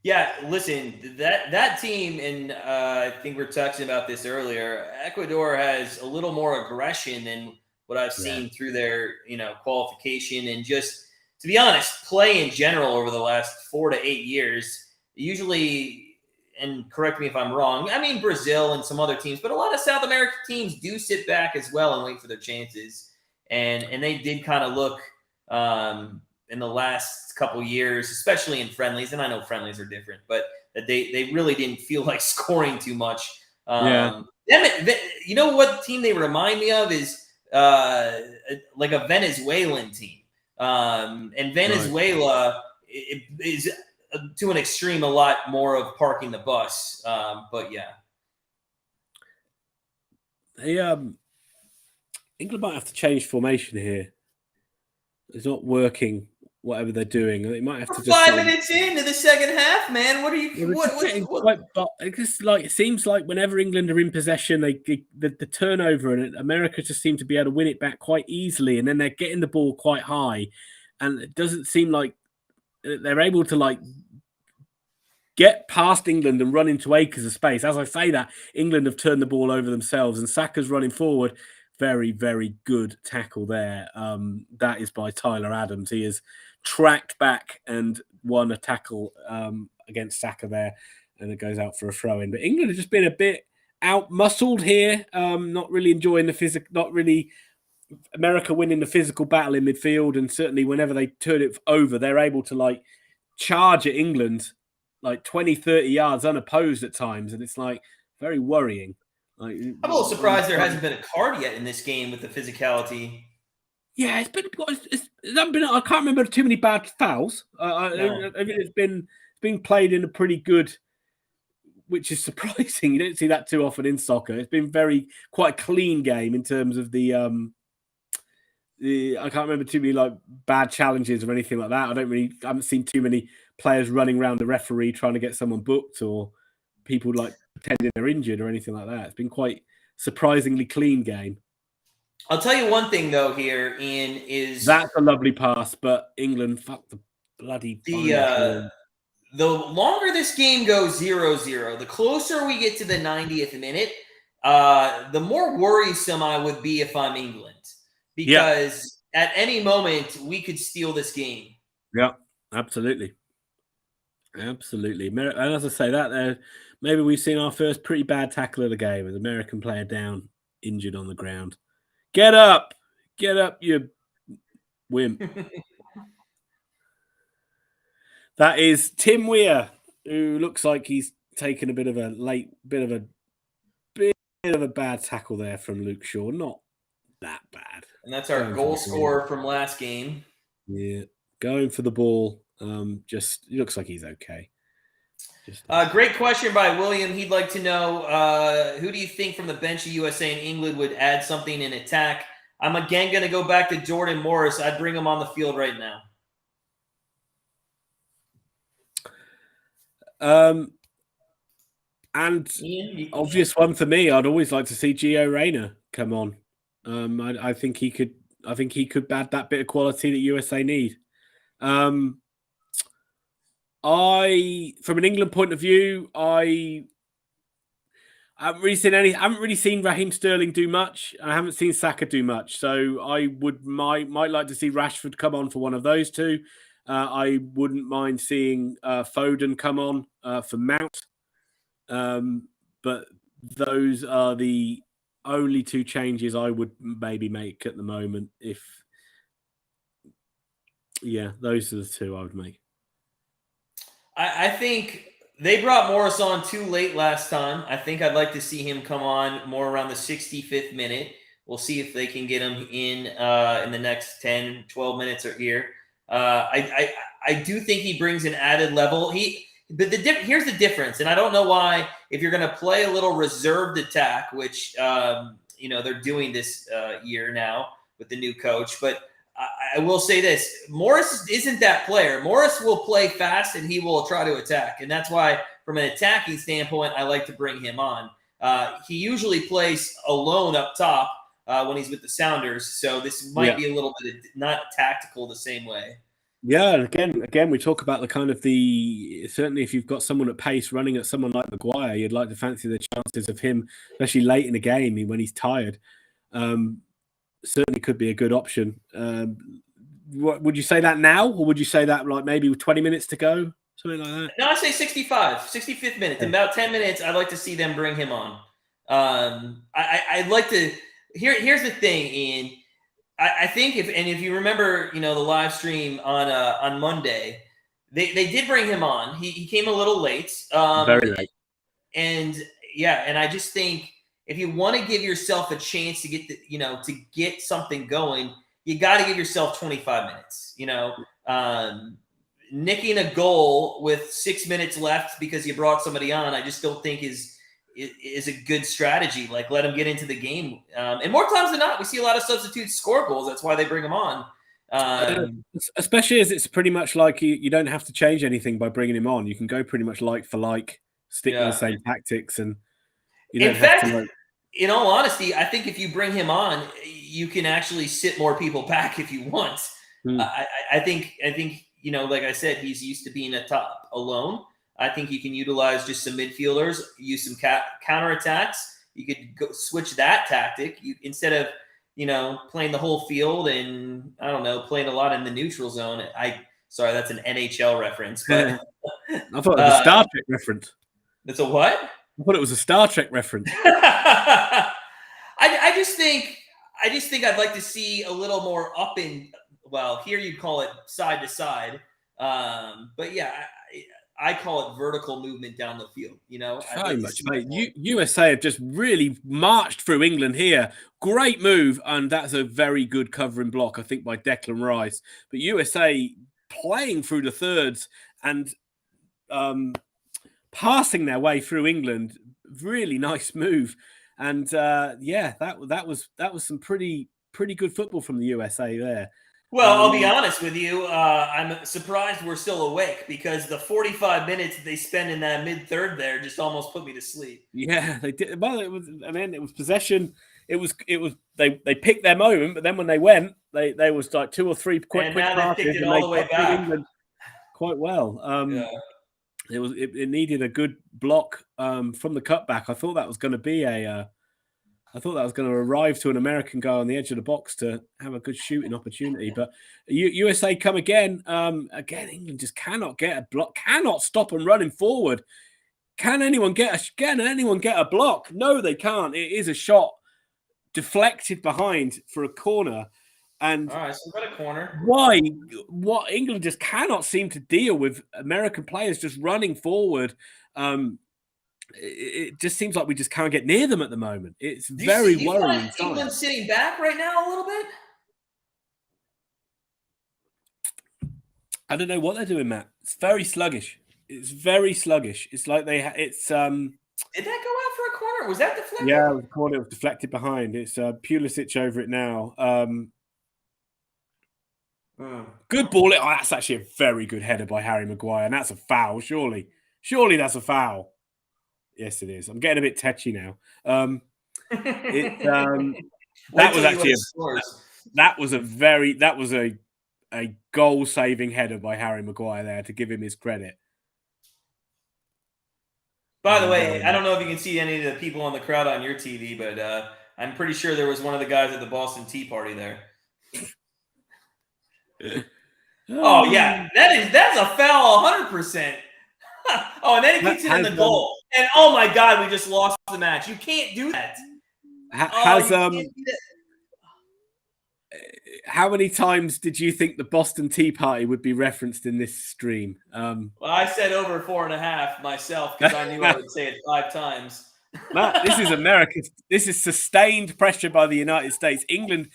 Yeah, listen, that team, and I think we were talking about this earlier. Ecuador has a little more aggression than what I've seen through their qualification, and just to be honest, play in general over the last 4 to 8 years. Usually, and correct me if I'm wrong, I mean Brazil and some other teams, but a lot of South American teams do sit back as well and wait for their chances. And they did kind of look in the last couple of years, especially in friendlies, and I know friendlies are different, but they really didn't feel like scoring too much. You know what team they remind me of is like a Venezuelan team. And Venezuela is to an extreme a lot more of parking the bus. But yeah. England might have to change formation here. It's not working, whatever they're doing. They might have to just 5 minutes into the second half, man. What are you? It seems like whenever England are in possession, the turnover, and America just seem to be able to win it back quite easily, and then they're getting the ball quite high, and it doesn't seem like they're able to get past England and run into acres of space. As I say that, England have turned the ball over themselves, and Saka's running forward. Very, very good tackle there. That is by Tyler Adams. He has tracked back and won a tackle against Saka there, and it goes out for a throw-in. But England have just been a bit out-muscled here, not really enjoying the physical, not really America winning the physical battle in midfield, and certainly whenever they turn it over, they're able to charge at England 20, 30 yards unopposed at times, and it's very worrying. I'm a little surprised there hasn't been a card yet in this game with the physicality. Yeah, I can't remember too many bad fouls. I mean, it's been played in a pretty good, which is surprising. You don't see that too often in soccer. It's been quite a clean game in terms of the I can't remember too many bad challenges or anything like that. I haven't seen too many players running around the referee trying to get someone booked, or people pretending they're injured or anything like that. It's been quite surprisingly clean game. I'll tell you one thing though here, Ian, is that's a lovely pass, but England fuck the bloody the longer this game goes 0-0, the closer we get to the 90th minute, the more worrisome I would be if I'm England, because at any moment we could steal this game. Yeah, absolutely. Absolutely. And as I say that, maybe we've seen our first pretty bad tackle of the game, with American player down, injured on the ground. Get up, you wimp. That is Tim Weir, who looks like he's taken a bit of a bad tackle there from Luke Shaw. Not that bad. And that's our goal scorer from last game. Yeah. going for the ball. Just it looks like he's okay. Great question by William. He'd like to know, who do you think from the bench of USA and England would add something in attack? I'm again going to go back to Jordan Morris. I'd bring him on the field right now. And obvious one for me, I'd always like to see Gio Reyna come on. I think he could add that bit of quality that USA need. From an England point of view, I haven't really seen Raheem Sterling do much. I haven't seen Saka do much. So I might like to see Rashford come on for one of those two. I wouldn't mind seeing Foden come on for Mount. But those are the only two changes I would maybe make at the moment. Those are the two I would make. I think they brought Morris on too late last time. I think I'd like to see him come on more around the 65th minute. We'll see if they can get him in the next 10, 12 minutes or here. I do think he brings an added level. But here's the difference, and I don't know why. If you're going to play a little reserved attack, which they're doing this year now with the new coach, but I will say this: Morris isn't that player. Morris will play fast and he will try to attack, and that's why, from an attacking standpoint, I like to bring him on. He usually plays alone up top when he's with the Sounders, so this might be a little bit not tactical the same way. Yeah, again, we talk about certainly if you've got someone at pace running at someone like Maguire, you'd like to fancy the chances of him, especially late in the game when he's tired. Certainly could be a good option. Would you say that now, or would you say that like maybe with 20 minutes to go, something like that? No, I say 65th minute. In about 10 minutes, I'd like to see them bring him on. I'd like to. Here's the thing, Ian. I think if you remember, the live stream on Monday, they did bring him on. He came a little late, very late, and I just think if you want to give yourself a chance to get to get something going, you got to give yourself 25 minutes. Nicking a goal with 6 minutes left because you brought somebody on, I just don't think is a good strategy. Like, let them get into the game. And more times than not, we see a lot of substitutes score goals. That's why they bring them on. Especially as it's pretty much like you don't have to change anything by bringing him on. You can go pretty much like for like, stick with the same tactics, and you don't have to. In all honesty, I think if you bring him on, you can actually sit more people back if you want. I think like I said, he's used to being a top alone. I think you can utilize just some midfielders, use some counterattacks. You could go switch that tactic instead of playing the whole field and playing a lot in the neutral zone. Sorry, that's an NHL reference, but I thought it was a Star Trek reference. That's a what? I thought it was a Star Trek reference. I just think I'd like to see a little more up in. Well, here you call it side to side, but I call it vertical movement down the field. So much, mate. USA have just really marched through England here. Great move, and that's a very good covering block, I think, by Declan Rice. But USA playing through the thirds and passing their way through England. Really nice move, and that was some pretty good football from the USA there. Well, I'll be honest with you. I'm surprised we're still awake because the 45 minutes they spend in that mid-third there just almost put me to sleep. Yeah, they did. Well, it was possession. It was they picked their moment, but then when they went, they was like 2 or 3 quick passes, and all the way back. England quite well. It needed a good block from the cutback. I thought that was going to be arrive to an American guy on the edge of the box to have a good shooting opportunity. But USA come again. England just cannot get a block, cannot stop them running forward. Can anyone get a block? No, they can't. It is a shot deflected behind for a corner. And all right, so we've got a corner. What England just cannot seem to deal with American players just running forward. It just seems like we just can't get near them at the moment. It's very worrying. England sitting back right now a little bit? I don't know what they're doing, Matt. It's very sluggish. It's very sluggish. It's like Did that go out for a corner? Was that deflected? Yeah, the corner was deflected behind. It's Pulisic over it now. Good ball. That's actually a very good header by Harry Maguire, and that's a foul, surely. Surely that's a foul. Yes, it is. I'm getting a bit tetchy now. That was actually that was a goal-saving header by Harry Maguire there, to give him his credit. By the way, I don't know if you can see any of the people on the crowd on your TV, but I'm pretty sure there was one of the guys at the Boston Tea Party there. Oh yeah, that's a foul, 100%. Oh, and then he kicks it in the goal, and oh my God, we just lost the match. You can't do that. How many times did you think the Boston Tea Party would be referenced in this stream? Well, I said over 4.5 myself because I knew I would say it 5 times. Matt, this is America. This is sustained pressure by the United States. England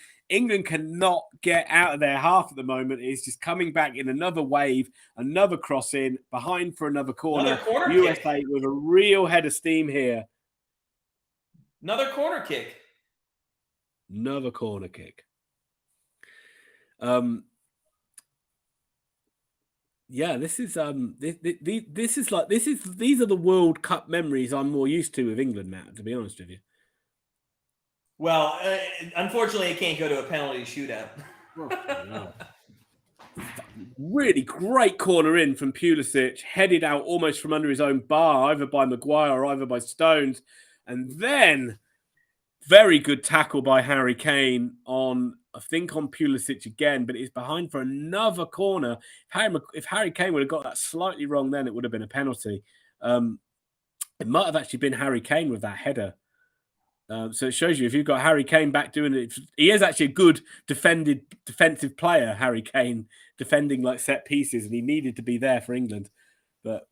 cannot get out of their half at the moment. It's just coming back in another wave, another cross in, behind for another corner. USA kick with a real head of steam here. Another corner kick. Another corner kick. Yeah, these are the World Cup memories I'm more used to with England, Matt, to be honest with you. Well, unfortunately, it can't go to a penalty shootout. No. Really great corner in from Pulisic, headed out almost from under his own bar, either by Maguire or either by Stones. And then very good tackle by Harry Kane on Pulisic again, but it's behind for another corner. If Harry Kane would have got that slightly wrong, then it would have been a penalty. It might have actually been Harry Kane with that header. So it shows you, if you've got Harry Kane back doing it, he is actually a good defensive player, Harry Kane, defending like set pieces, and he needed to be there for England. But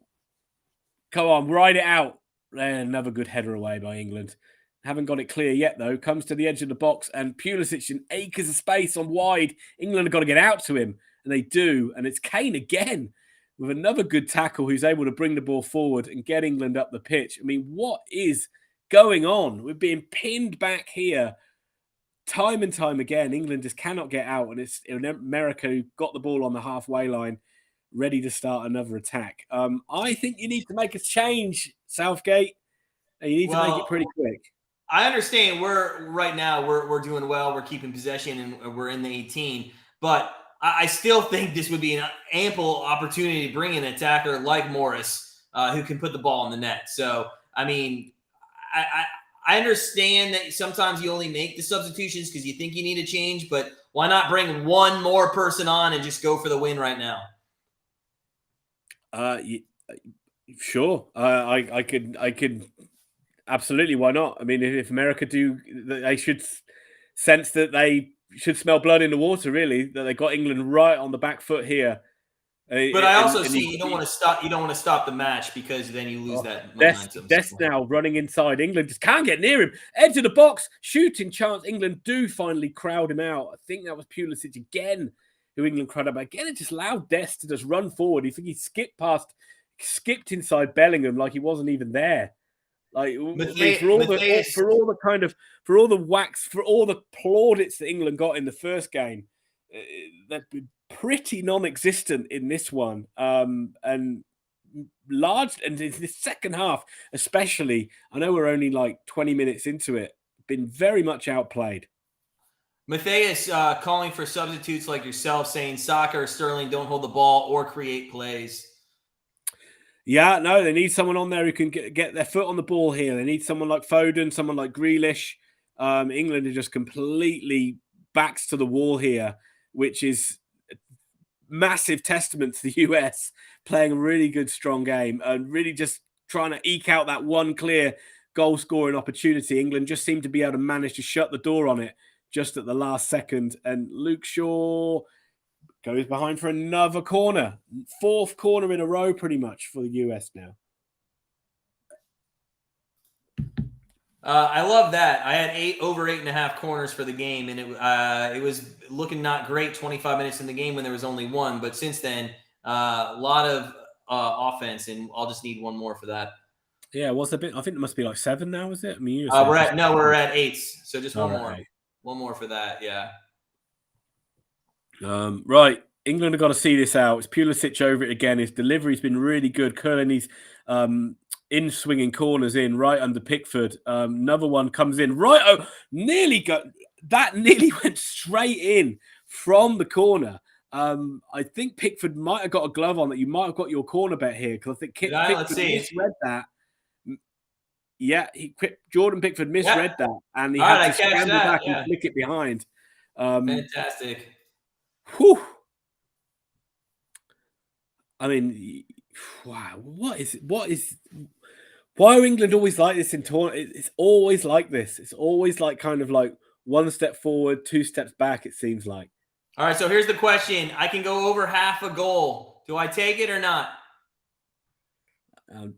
come on, ride it out. Another good header away by England. Haven't got it clear yet, though. Comes to the edge of the box, and Pulisic in acres of space on wide. England have got to get out to him, and they do. And it's Kane again with another good tackle, who's able to bring the ball forward and get England up the pitch. I mean, what is going on? We're being pinned back here time and time again. England just cannot get out, and it's America who got the ball on the halfway line, ready to start another attack. I think you need to make a change, Southgate, and you need to make it pretty quick. I understand right now we're doing well. We're keeping possession and we're in the 18. But I still think this would be an ample opportunity to bring in an attacker like Morris, who can put the ball in the net. So, I mean, I understand that sometimes you only make the substitutions because you think you need a change. But why not bring one more person on and just go for the win right now? Sure. I could. Absolutely, why not? I mean, if America do, they should sense that they should smell blood in the water, really, that they got England right on the back foot here. But I also see you don't want to stop the match because then you lose that momentum. Dest now running inside. England just can't get near him. Edge of the box, shooting chance. England do finally crowd him out. I think that was Pulisic again, who England crowded out. Again, it just allowed Dest to just run forward. You think he skipped inside Bellingham like he wasn't even there. Like for all the plaudits that England got in the first game, they've been pretty non-existent in this one. And in the second half, especially, I know we're only like 20 minutes into it, been very much outplayed. Matthias calling for substitutes like yourself, saying Saka or Sterling don't hold the ball or create plays. Yeah, no, they need someone on there who can get their foot on the ball here. They need someone like Foden, someone like Grealish. England are just completely backs to the wall here, which is a massive testament to the US playing a really good, strong game and really just trying to eke out that one clear goal-scoring opportunity. England just seemed to be able to manage to shut the door on it just at the last second. And Luke Shaw goes behind for another corner. Fourth corner in a row, pretty much, for the US now. I love that. I had over 8.5 corners for the game, and it was looking not great 25 minutes in the game when there was only one. But since then, A lot of offense, and I'll just need one more for that. Yeah, what's a bit? I think there must be like 7 now, is it? I mean, we're at 8, so just one more. 8. One more for that, yeah. Right, England have got to see this out. It's Pulisic over it again. His delivery's been really good, curling these in swinging corners in right under Pickford. Another one comes in right. Oh, nearly went straight in from the corner. I think Pickford might have got a glove on that. You might have got your corner bet here because I think Pickford misread that. Yeah, Jordan Pickford misread that, and he had to scramble back and flick it behind. Fantastic. Whew. I mean, wow, why are England always like this in tournament? It's always like this. It's always like kind of like one step forward, 2 steps back, it seems like. All right, so here's the question. I can go over half a goal. Do I take it or not?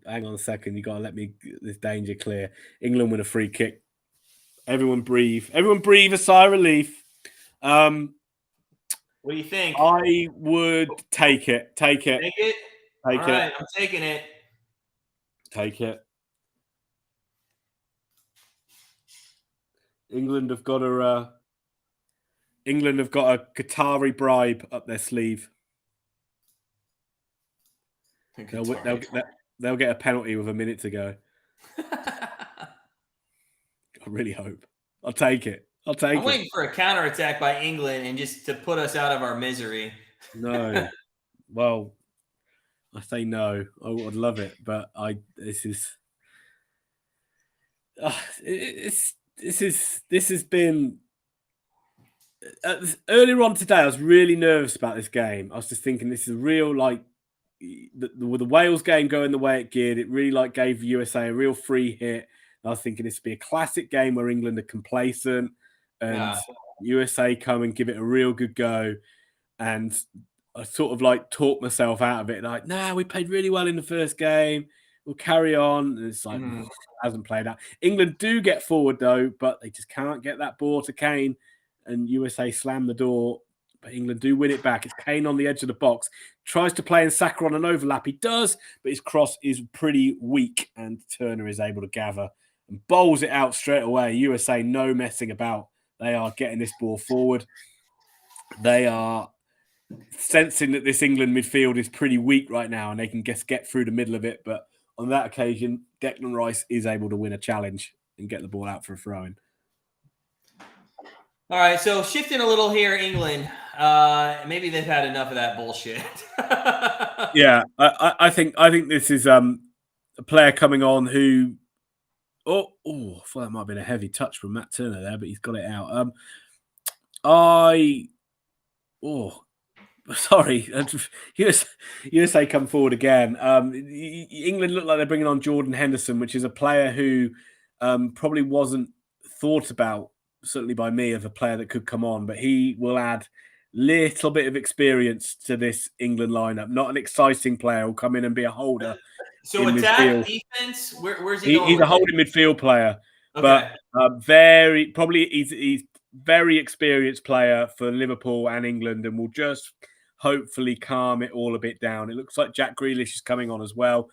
Hang on a second. You got to let me this danger clear. England win a free kick. Everyone breathe. Everyone breathe a sigh of relief. What do you think? I would take it. Take it? All right, I'm taking it. Take it. England have got a Qatari bribe up their sleeve. They'll get a penalty with a minute to go. I really hope. I'll take it. I'm waiting for a counterattack by England and just to put us out of our misery. No. Well, I say no. I would love it, but this has been earlier on today. I was really nervous about this game. I was just thinking this is a real with the Wales game going the way it did. It really gave USA a real free hit. And I was thinking this would be a classic game where England are complacent and USA come and give it a real good go. And I sort of talked myself out of it. We played really well in the first game. We'll carry on. And it's hasn't played out. England do get forward though, but they just can't get that ball to Kane, and USA slam the door. But England do win it back. It's Kane on the edge of the box. Tries to play in Saka on an overlap. He does, but his cross is pretty weak, and Turner is able to gather and bowls it out straight away. USA no messing about. They are getting this ball forward. They are sensing that this England midfield is pretty weak right now, and they can just get through the middle of it. But on that occasion, Declan Rice is able to win a challenge and get the ball out for a throw-in. All right, so shifting a little here, England. Maybe they've had enough of that bullshit. Yeah, I think this is a player coming on who. I thought that might have been a heavy touch from Matt Turner there, but he's got it out. Sorry, USA come forward again. England look like they're bringing on Jordan Henderson, which is a player who probably wasn't thought about, certainly by me, of a player that could come on, but he will add little bit of experience to this England lineup. Not an exciting player. Will come in and be a holder. So attack, midfield. Defense, where's he going? He's a holding midfield player, okay. But he's very experienced player for Liverpool and England, and will just hopefully calm it all a bit down. It looks like Jack Grealish is coming on as well,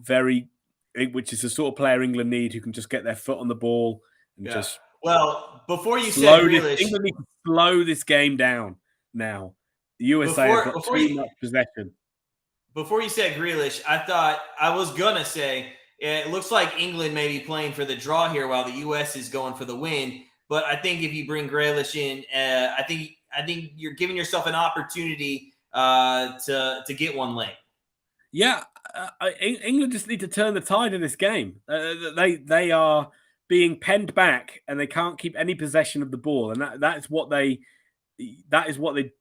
which is the sort of player England need, who can just get their foot on the ball and just. Well, before you said Grealish, England need to slow this game down now. The USA have got too much possession. Before you said Grealish, I was gonna say it looks like England may be playing for the draw here while the US is going for the win. But I think if you bring Grealish in, I think you're giving yourself an opportunity to get one late. Yeah, England just need to turn the tide of this game. They are being penned back, and they can't keep any possession of the ball, and that is what they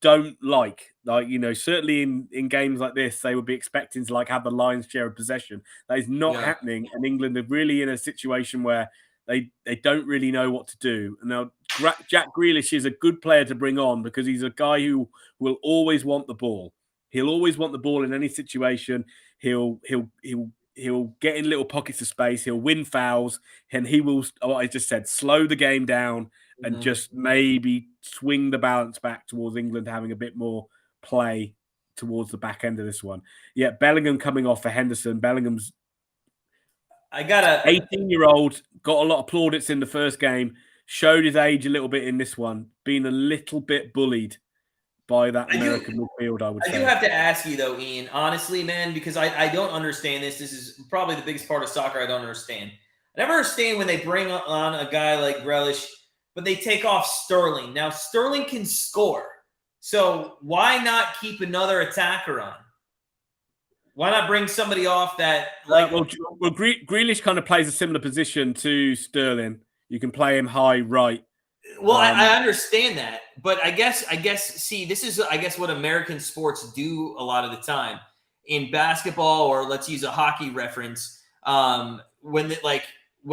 don't like. Certainly in games like this, they would be expecting to have the lion's share of possession. That is not happening, and England are really in a situation where they don't really know what to do. And now Jack Grealish is a good player to bring on, because he's a guy who will always want the ball. He'll always want the ball in any situation. He'll get in little pockets of space. He'll win fouls, and he will, what I just said, slow the game down and just maybe swing the balance back towards England having a bit more play towards the back end of this one. Yeah, Bellingham coming off for Henderson. Bellingham's 18-year-old, got a lot of plaudits in the first game, showed his age a little bit in this one, been a little bit bullied by that American midfield, I would say. I do have to ask you, though, Ian, honestly, man, because I don't understand this. This is probably the biggest part of soccer I don't understand. I never understand when they bring on a guy like Grealish, but they take off Sterling. Now, Sterling can score. So why not keep another attacker on? Why not bring somebody off that Grealish kind of plays a similar position to Sterling. You can play him high right. Well, I understand that, but I guess see, this is what American sports do a lot of the time in basketball, or let's use a hockey reference. When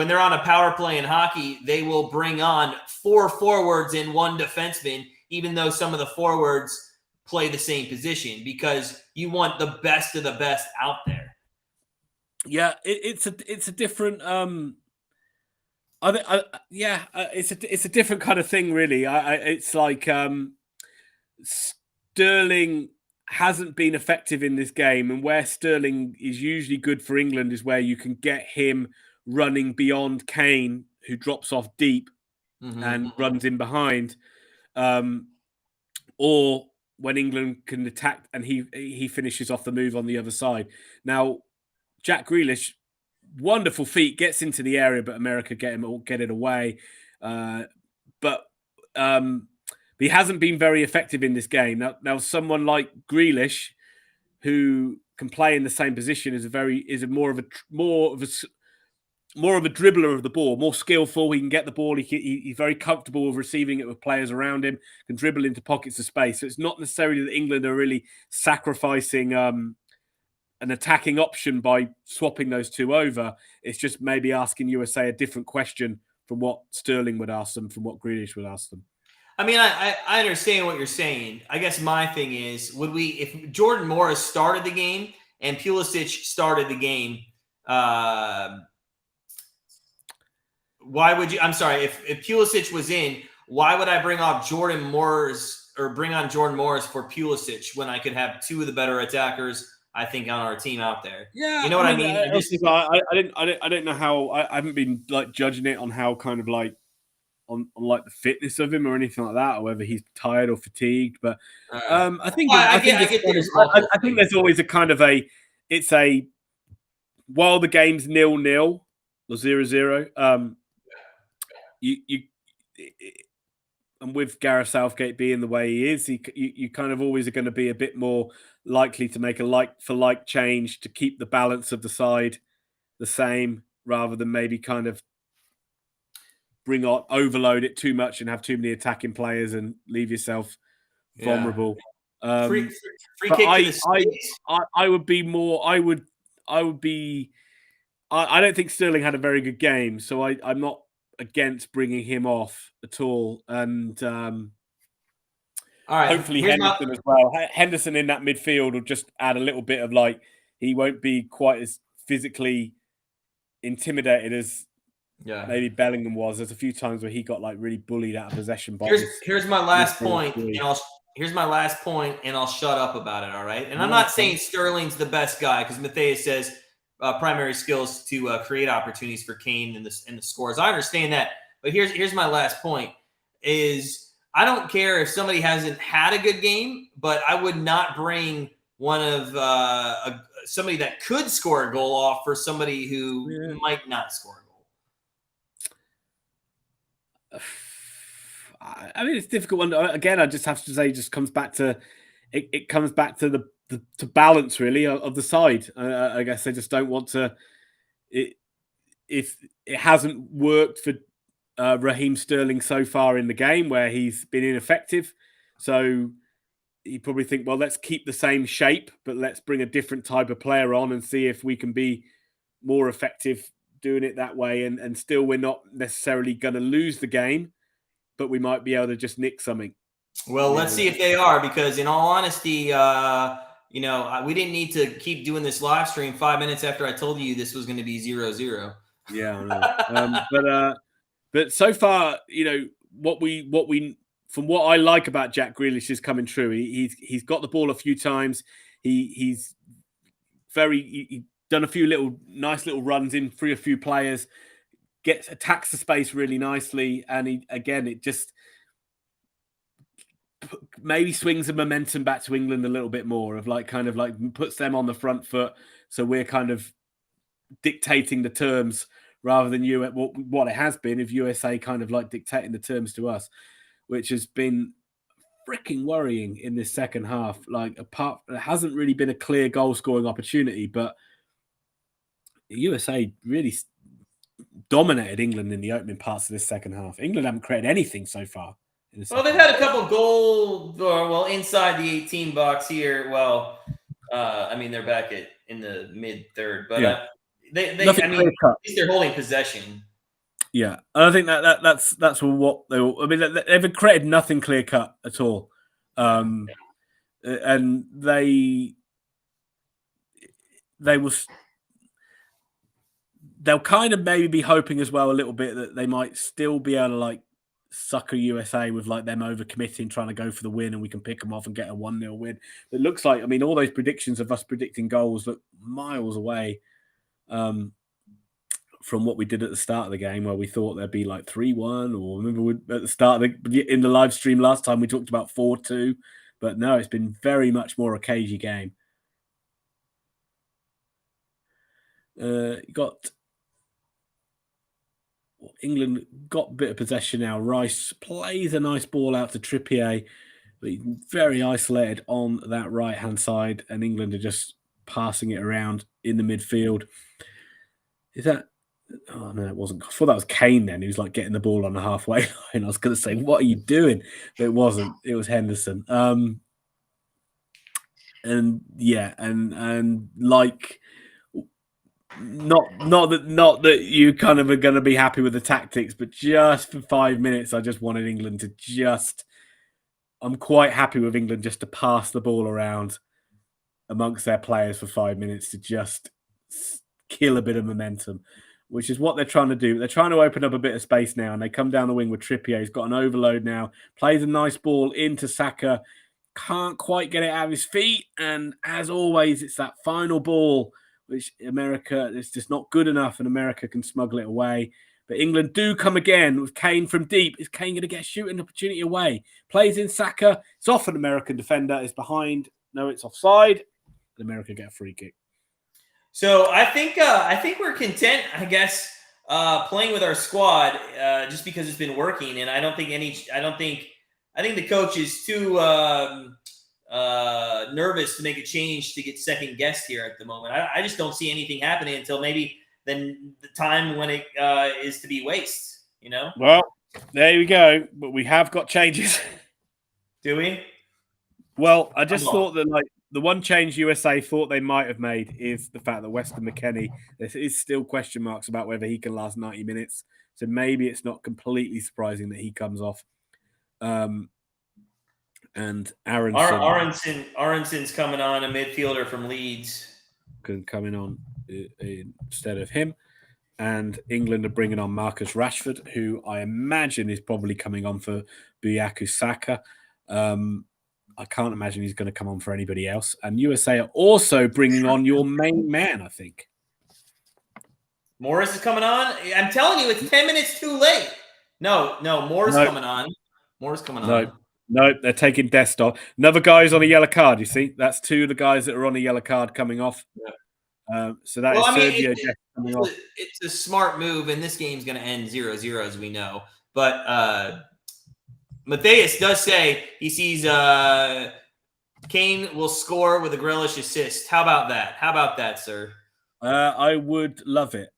they're on a power play in hockey, they will bring on 4 forwards and 1 defenseman, even though some of the forwards play the same position, because you want the best of the best out there. Yeah, it's a different it's a different kind of thing, really. It's like Sterling hasn't been effective in this game, and where Sterling is usually good for England is where you can get him running beyond Kane, who drops off deep and runs in behind, or when England can attack and he finishes off the move on the other side. Now, Jack Grealish, wonderful feet, gets into the area, but America get it away. But he hasn't been very effective in this game. Now someone like Grealish, who can play in the same position, is more of a dribbler of the ball, more skillful. He can get the ball. He's very comfortable with receiving it with players around him, can dribble into pockets of space. So it's not necessarily that England are really sacrificing an attacking option by swapping those two over. It's just maybe asking USA a different question from what Sterling would ask them, from what Grealish would ask them. I mean, I understand what you're saying. I guess my thing is, if Jordan Morris started the game and Pulisic started the game, why would you? I'm sorry, if Pulisic was in, why would I bring on Jordan Morris for Pulisic when I could have 2 of the better attackers, I think, on our team out there? Yeah, you know what I mean. I don't know how. I haven't been like judging it on how kind of like on like the fitness of him or anything like that, or whether he's tired or fatigued. But I think there's always a kind of while the game's 0-0 or 0-0. And with Gareth Southgate being the way he is, you kind of always are going to be a bit more likely to make a like-for-like change to keep the balance of the side the same, rather than maybe kind of overload it too much and have too many attacking players and leave yourself vulnerable. Free kick to the space. I don't think Sterling had a very good game, so I'm not against bringing him off at all. And all right, hopefully Henderson as well. Henderson in that midfield will just add a little bit of he won't be quite as physically intimidated as maybe Bellingham was. There's a few times where he got really bullied out of possession. Here's my last point, and I'll shut up about it. All right, and I'm not saying Sterling's the best guy, because Matthias says primary skills to create opportunities for Kane in the scores. I understand that, but here's my last point: is I don't care if somebody hasn't had a good game, but I would not bring one of somebody that could score a goal off for somebody who might not score a goal. I mean, it's a difficult one. Again, I just have to say, it just comes back to it comes back to the balance, really, of the side. I guess they just don't want to. If it hasn't worked for Raheem Sterling so far in the game, where he's been ineffective, so you probably think, well, let's keep the same shape, but let's bring a different type of player on and see if we can be more effective doing it that way. And still, we're not necessarily going to lose the game, but we might be able to just nick something. Well, let's see if they are, because in all honesty, we didn't need to keep doing this live stream 5 minutes after I told you this was going to be 0-0. Yeah, I know. But so far, what we from what I like about Jack Grealish is coming true. He's got the ball a few times. He's done a few nice little runs in through a few players, attacks the space really nicely, and it just maybe swings the momentum back to England a little bit more, of kind of puts them on the front foot, so we're kind of dictating the terms rather than what it has been if USA kind of dictating the terms to us, which has been freaking worrying in this second half. There hasn't really been a clear goal scoring opportunity, but USA really dominated England in the opening parts of this second half. England haven't created anything so far. Well, they've had a couple goals, inside the 18 box here. Well, they're back in the mid third, but yeah. At least they're holding possession. Yeah, and I think that's what they were. I mean, they've created nothing clear cut at all, and they'll kind of maybe be hoping as well a little bit that they might still be able to sucker USA with them overcommitting, trying to go for the win, and we can pick them off and get a 1-0 win. It looks like, all those predictions of us predicting goals look miles away from what we did at the start of the game, where we thought there'd be 3-1, or remember at the start in the live stream last time we talked about 4-2, but no, it's been very much more a cagey game. England got a bit of possession now. Rice plays a nice ball out to Trippier, but he's very isolated on that right-hand side, and England are just passing it around in the midfield. Is that... Oh, no, it wasn't. I thought that was Kane then. He was getting the ball on the halfway line. I was going to say, what are you doing? But it wasn't. It was Henderson. Not that you kind of are going to be happy with the tactics, but just for 5 minutes, I just wanted England to I'm quite happy with England just to pass the ball around amongst their players for 5 minutes to just kill a bit of momentum, which is what they're trying to do. They're trying to open up a bit of space now, and they come down the wing with Trippier. He's got an overload now, plays a nice ball into Saka, can't quite get it out of his feet, and as always, it's that final ball, which America is just not good enough, and America can smuggle it away. But England do come again with Kane from deep. Is Kane going to get a shooting opportunity away? Plays in Saka. It's off an American defender. It's behind. No, it's offside. And America get a free kick. So I think we're content, I guess, playing with our squad just because it's been working, and I think the coach is too nervous to make a change to get second guessed here at the moment. I just don't see anything happening until maybe then the time when it is to be waste. Well, there we go. But we have got changes. Do we? Well, I just thought that the one change USA thought they might have made is the fact that Weston McKinney, there is still question marks about whether he can last 90 minutes. So maybe it's not completely surprising that he comes off. And Aronson's coming on, a midfielder from Leeds. Coming on instead of him. And England are bringing on Marcus Rashford, who I imagine is probably coming on for Bukayo Saka. I can't imagine he's going to come on for anybody else. And USA are also bringing on your main man, I think. Morris is coming on. I'm telling you, it's 10 minutes too late. No, Morris coming on. Morris coming on. No, they're taking Dest off. Another guy's on a yellow card, you see? That's two of the guys that are on a yellow card coming off. Yeah. So that is Sergio Dest coming off. It's a smart move, and this game's going to end 0-0, as we know. But Matthias does say he sees Kane will score with a Grealish assist. How about that, sir? I would love it,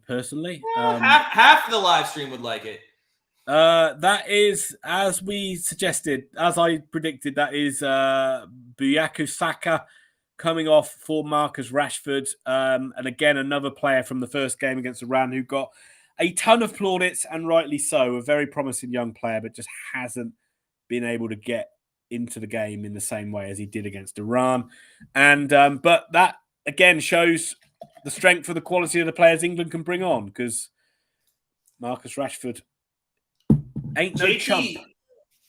personally. Half of the live stream would like it. That is, as we suggested, as I predicted, that is Bukayo Saka coming off for Marcus Rashford. And again, another player from the first game against Iran who got a ton of plaudits, and rightly so. A very promising young player, but just hasn't been able to get into the game in the same way as he did against Iran. And but that, again, shows the strength of the quality of the players England can bring on, because Marcus Rashford ain't no chump.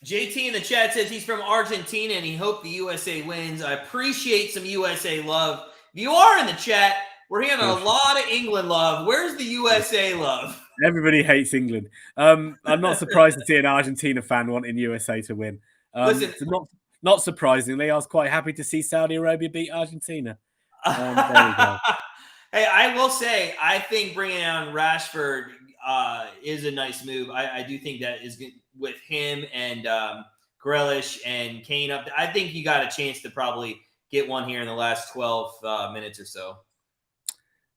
JT in the chat says he's from Argentina and he hoped the USA wins. I appreciate some USA love. If you are in the chat, we're hearing a lot of England love. Where's the USA love? Everybody hates England. I'm not surprised to see an Argentina fan wanting USA to win. Listen, so not surprisingly, I was quite happy to see Saudi Arabia beat Argentina. There we go. Hey, I will say, I think bringing on Rashford is a nice move. I do think that is good with him and Grealish and Kane up. I think you got a chance to probably get one here in the last 12 minutes or so.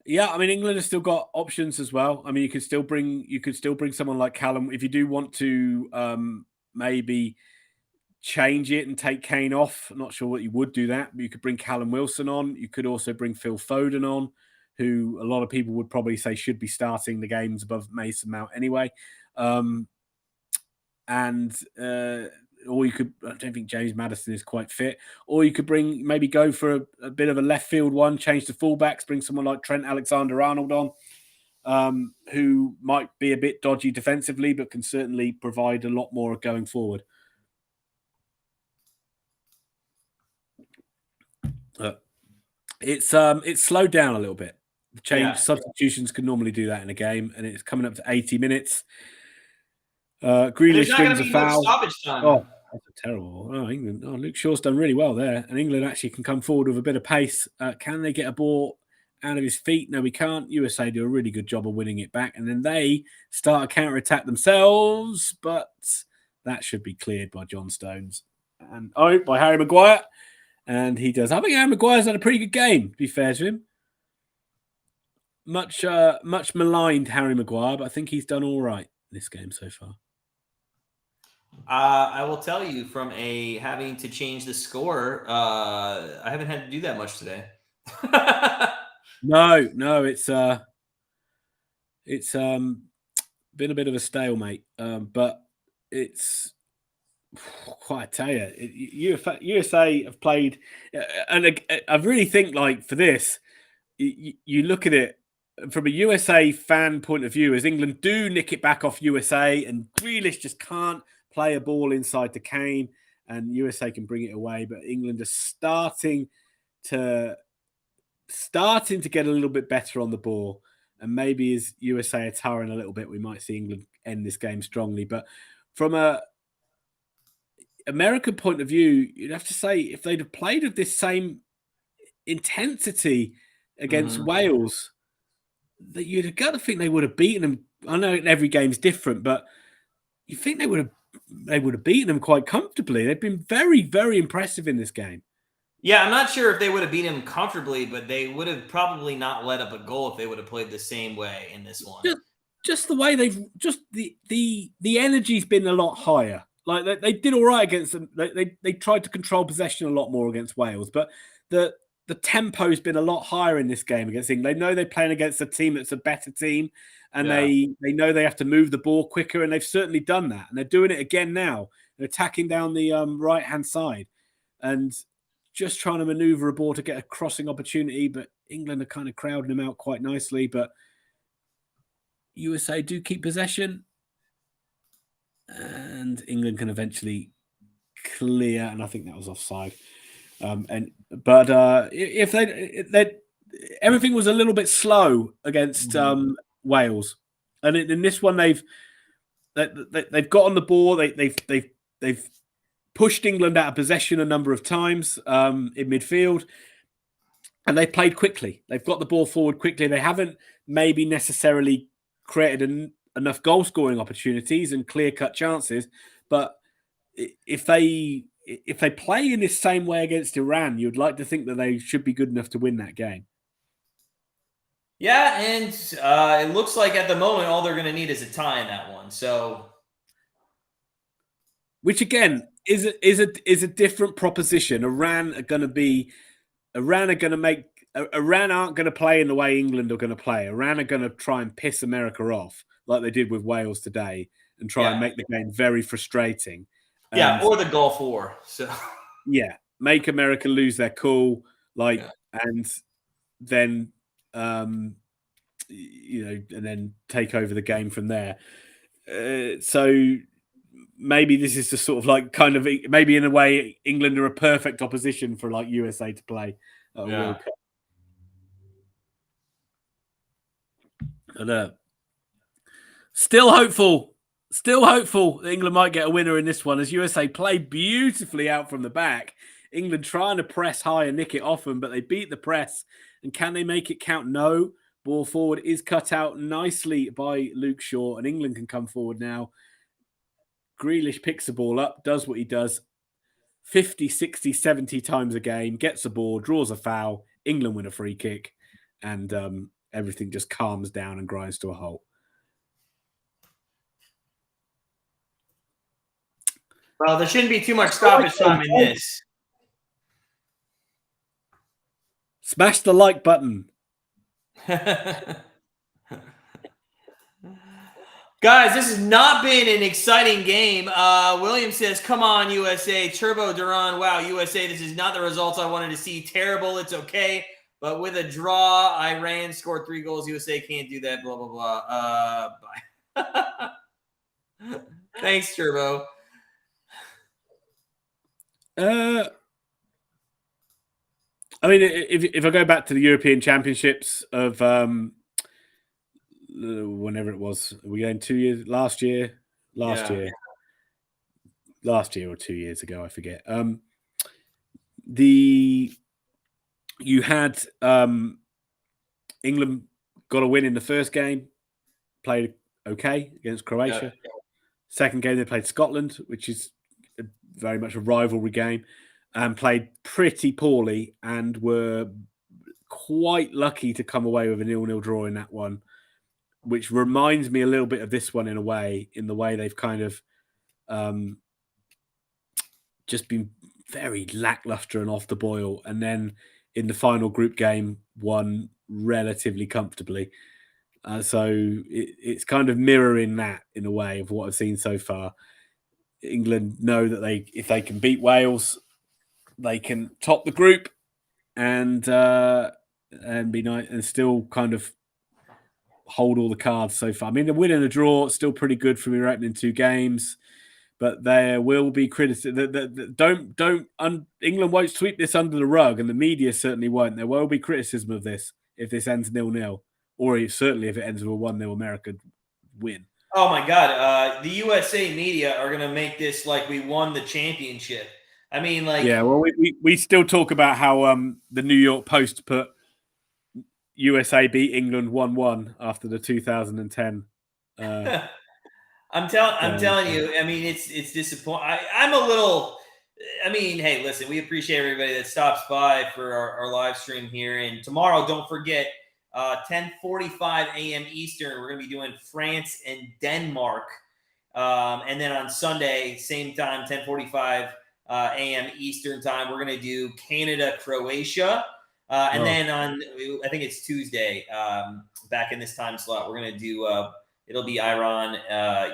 Yeah, I mean, England has still got options as well. I mean, you could still bring someone like Callum if you do want to maybe change it and take Kane off. I'm not sure what you would do that, but you could bring Callum Wilson on. You could also bring Phil Foden on, who a lot of people would probably say should be starting the games above Mason Mount anyway. Or you could, I don't think James Maddison is quite fit. Or you could maybe go for a bit of a left field one, change the fullbacks, bring someone like Trent Alexander-Arnold on, who might be a bit dodgy defensively, but can certainly provide a lot more going forward. It's slowed down a little bit. Substitutions can normally do that in a game, and it's coming up to 80 minutes. Grealish wins a foul. Oh, that's a terrible. Oh, England. Oh, Luke Shaw's done really well there, and England actually can come forward with a bit of pace. Can they get a ball out of his feet? No, we can't. USA do a really good job of winning it back, and then they start a counter attack themselves, but that should be cleared by John Stones and by Harry Maguire, and he does. I think Harry Maguire's had a pretty good game. To be fair to him, much maligned Harry Maguire, but I think he's done all right in this game so far. I will tell you from having to change the score, I haven't had to do that much today. No, it's been a bit of a stalemate, but it's quite. I tell you, USA have played, and I really think like for this, you look at it from a USA fan point of view, as England do nick it back off USA, and Grealish just can't play a ball inside to Kane, and USA can bring it away. But England are starting to get a little bit better on the ball, and maybe as USA are tiring a little bit, we might see England end this game strongly. But from a American point of view, you'd have to say if they'd have played with this same intensity against Wales, that you'd have got to think they would have beaten them. I know every game's different, but you think they would have beaten them quite comfortably. They've been very, very impressive in this game. Yeah, I'm not sure if they would have beat him comfortably, but they would have probably not let up a goal if they would have played the same way in this one. Just the way they've the energy's been a lot higher. Like they did all right against them. They tried to control possession a lot more against Wales, but the tempo's been a lot higher in this game against England. They know they're playing against a team that's a better team, and they know they have to move the ball quicker, and they've certainly done that. And they're doing it again now. They're attacking down the right-hand side and just trying to maneuver a ball to get a crossing opportunity, but England are kind of crowding them out quite nicely. But USA do keep possession, and England can eventually clear, and I think that was offside. If they everything was a little bit slow against Wales, and in this one they've got on the ball. They've pushed England out of possession a number of times in midfield, and they played quickly. They've got the ball forward quickly. They haven't maybe necessarily created enough goal scoring opportunities and clear cut chances, but if they play in this same way against Iran, you'd like to think that they should be good enough to win that game. Yeah, and it looks like at the moment all they're going to need is a tie in that one. So, which again is a different proposition. Iran aren't going to play in the way England are going to play. Iran are going to try and piss America off like they did with Wales today and try and make the game very frustrating. Or the Gulf War. So make America lose their cool, and then and then take over the game from there. So maybe this is just sort of like kind of maybe in a way England are a perfect opposition for like USA to play at a World Cup. And still hopeful that England might get a winner in this one as USA play beautifully out from the back. England trying to press high and nick it off them, but they beat the press. And can they make it count? No. Ball forward is cut out nicely by Luke Shaw, and England can come forward now. Grealish picks the ball up, does what he does 50, 60, 70 times a game, gets the ball, draws a foul. England win a free kick, and everything just calms down and grinds to a halt. Well, there shouldn't be too much stoppage time in this. Smash the like button. Guys, this has not been an exciting game. William says, come on, USA. Turbo Duran, wow, USA, this is not the results I wanted to see. Terrible, it's okay. But with a draw, Iran scored 3 goals. USA can't do that, blah, blah, blah. Bye. Thanks, Turbo. I mean, if I go back to the European Championships of whenever it was, are we going 2 years? Last year or 2 years ago, I forget. You had England got a win in the first game, played okay against Croatia. Yeah. Second game they played Scotland, which is very much a rivalry game, and played pretty poorly and were quite lucky to come away with a 0-0 draw in that one, which reminds me a little bit of this one in a way, in the way they've kind of just been very lackluster and off the boil. And then in the final group game, won relatively comfortably. So it's kind of mirroring that in a way of what I've seen so far. England know that if they can beat Wales, they can top the group and be nice and still kind of hold all the cards so far. I mean, the win and the draw still pretty good from your opening 2 games, but there will be criticism. England won't sweep this under the rug, and the media certainly won't. There will be criticism of this if this ends 0-0, or certainly if it ends with a 1-0 American win. Oh my God! The USA media are going to make this like we won the championship. I mean, like, yeah. Well, we still talk about how the New York Post put USA beat England 1-1 after the 2010. I'm telling you. I mean, it's disappointing. I'm a little. I mean, hey, listen, we appreciate everybody that stops by for our live stream here. And tomorrow, don't forget, 10:45 a.m. Eastern, we're going to be doing France and Denmark. And then on Sunday, same time, 10:45 a.m. Eastern time, we're going to do Canada, Croatia. And then I think it's Tuesday, back in this time slot, we're going to do, it'll be Iran,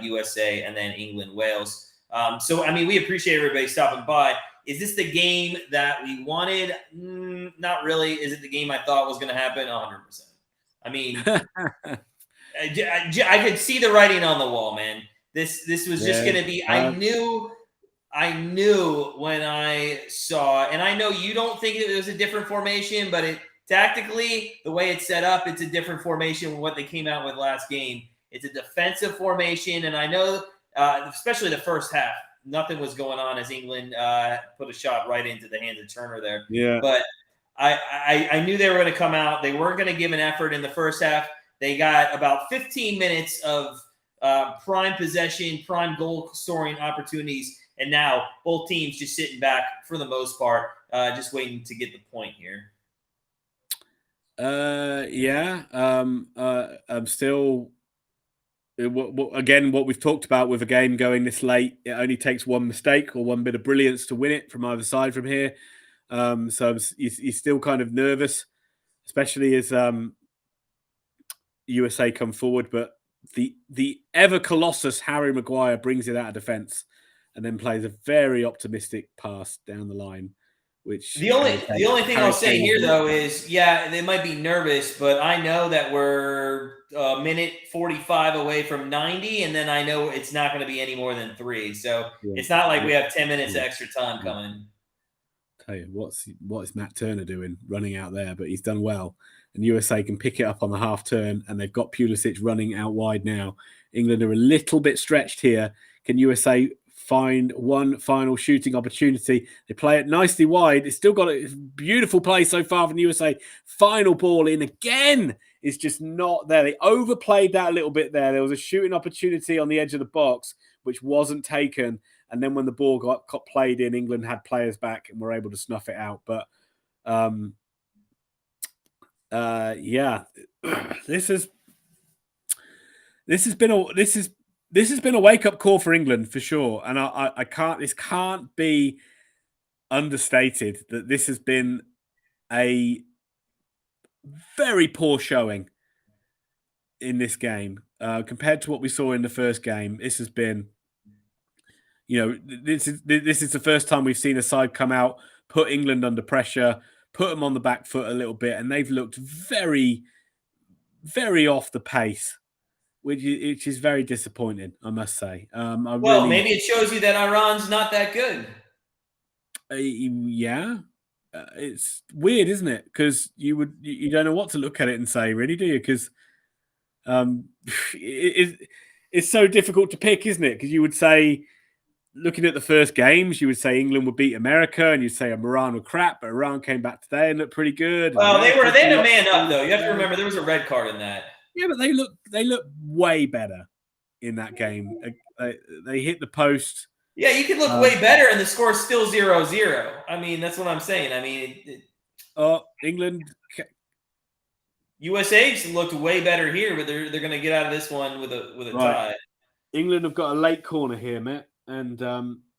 USA, and then England, Wales. So, I mean, we appreciate everybody stopping by. Is this the game that we wanted? Not really. Is it the game I thought was going to happen? 100%. I mean, I could see the writing on the wall, man. This was just going to be, I knew when I saw, and I know you don't think it was a different formation, but tactically, the way it's set up, it's a different formation than what they came out with last game. It's a defensive formation, and I know, especially the first half, nothing was going on as England put a shot right into the hands of Turner there. Yeah. But I knew they were going to come out. They weren't going to give an effort in the first half. They got about 15 minutes of prime possession, prime goal scoring opportunities, and now both teams just sitting back for the most part, just waiting to get the point here. I'm still. Again, what we've talked about with a game going this late, it only takes one mistake or one bit of brilliance to win it from either side from here. So you're still kind of nervous, especially as USA come forward. But the ever colossus Harry Maguire brings it out of defence and then plays a very optimistic pass down the line. Which the only thing I'll say here though is, yeah, they might be nervous, but I know that we're a minute 45 away from 90, and then I know it's not going to be any more than 3. So it's not like we have 10 minutes extra time coming. Tell you what is Matt Turner doing running out there, but he's done well. And USA can pick it up on the half turn, and they've got Pulisic running out wide now. England are a little bit stretched here. Can USA find one final shooting opportunity? They play it nicely wide. It's still got a beautiful play so far from USA. Final ball in again. It's just not there. They overplayed that a little bit there. There was a shooting opportunity on the edge of the box, which wasn't taken. And then when the ball got played in, England had players back and were able to snuff it out. But yeah, this has been a wake up call for England for sure. And this can't be understated that this has been a very poor showing in this game compared to what we saw in the first game. This has been, this is the first time we've seen a side come out, put England under pressure, put them on the back foot a little bit, and they've looked very, very off the pace, which is very disappointing, I must say. Maybe it shows you that Iran's not that good. Yeah. It's weird, isn't it? Because you don't know what to look at it and say, really, do you? Because it's so difficult to pick, isn't it? Because you would say, looking at the first games, you would say England would beat America, and you'd say Iran were crap, but Iran came back today and looked pretty good. Well, they had a man up though. You have to remember there was a red card in that. Yeah, but they look way better in that game. They hit the post. Yeah, you could look way better, and the score's still 0-0. I mean, that's what I'm saying. I mean, England. USA's looked way better here, but they're going to get out of this one with a tie. England have got a late corner here, Matt, and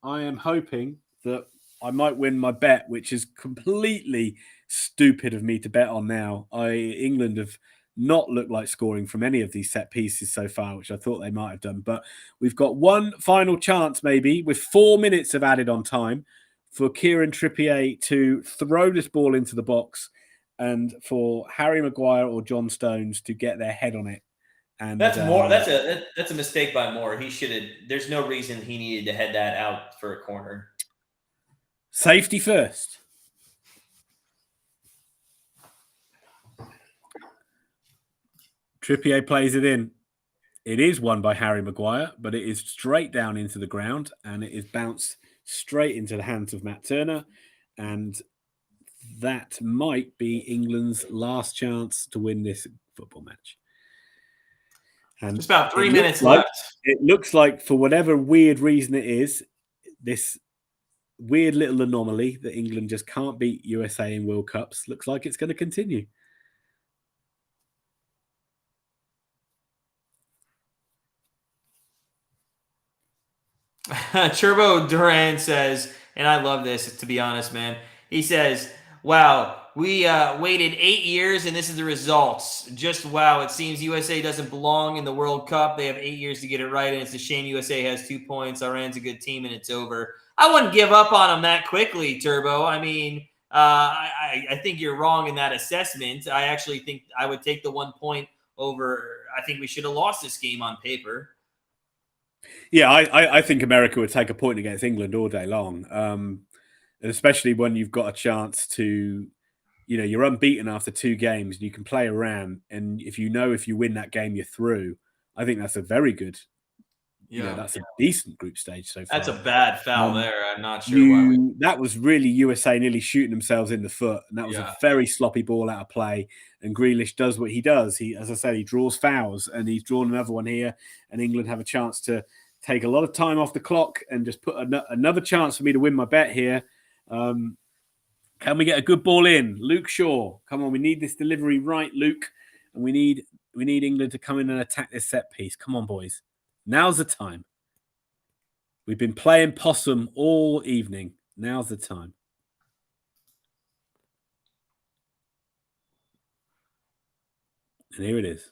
I am hoping that I might win my bet, which is completely stupid of me to bet on now. England have not looked like scoring from any of these set pieces so far, which I thought they might have done. But we've got one final chance, maybe, with 4 minutes of added on time, for Kieran Trippier to throw this ball into the box and for Harry Maguire or John Stones to get their head on it. And that's Moore. That's a mistake by Moore. He should have. There's no reason he needed to head that out for a corner. Safety first. Trippier plays it in. It is won by Harry Maguire, but it is straight down into the ground, and it is bounced straight into the hands of Matt Turner. And that might be England's last chance to win this football match. And it's about 3 minutes left. It looks like, for whatever weird reason it is, this weird little anomaly that England just can't beat USA in World Cups, looks like it's going to continue. Turbo Duran says, and I love this, to be honest, man. He says, wow, we waited 8 years, and this is the results. Just wow, it seems USA doesn't belong in the World Cup. They have 8 years to get it right, and it's a shame USA has 2 points. Iran's a good team, and it's over. I wouldn't give up on them that quickly, Turbo. I mean, I think you're wrong in that assessment. I actually think I would take the 1 point over. I think we should have lost this game on paper. Yeah, I think America would take a point against England all day long, and especially when you've got a chance to, you're unbeaten after 2 games, and you can play around, and if you win that game, you're through. I think that's a very good. Yeah, that's a decent group stage so far. That's a bad foul there. I'm not sure why. That was really USA nearly shooting themselves in the foot, and that was a very sloppy ball out of play. And Grealish does what he does. As I said, he draws fouls, and he's drawn another one here. And England have a chance to take a lot of time off the clock and just put another chance for me to win my bet here. Can we get a good ball in? Luke Shaw, come on, we need this delivery right, Luke, and we need England to come in and attack this set piece. Come on, boys. Now's the time. We've been playing possum all evening. Now's the time. And here it is.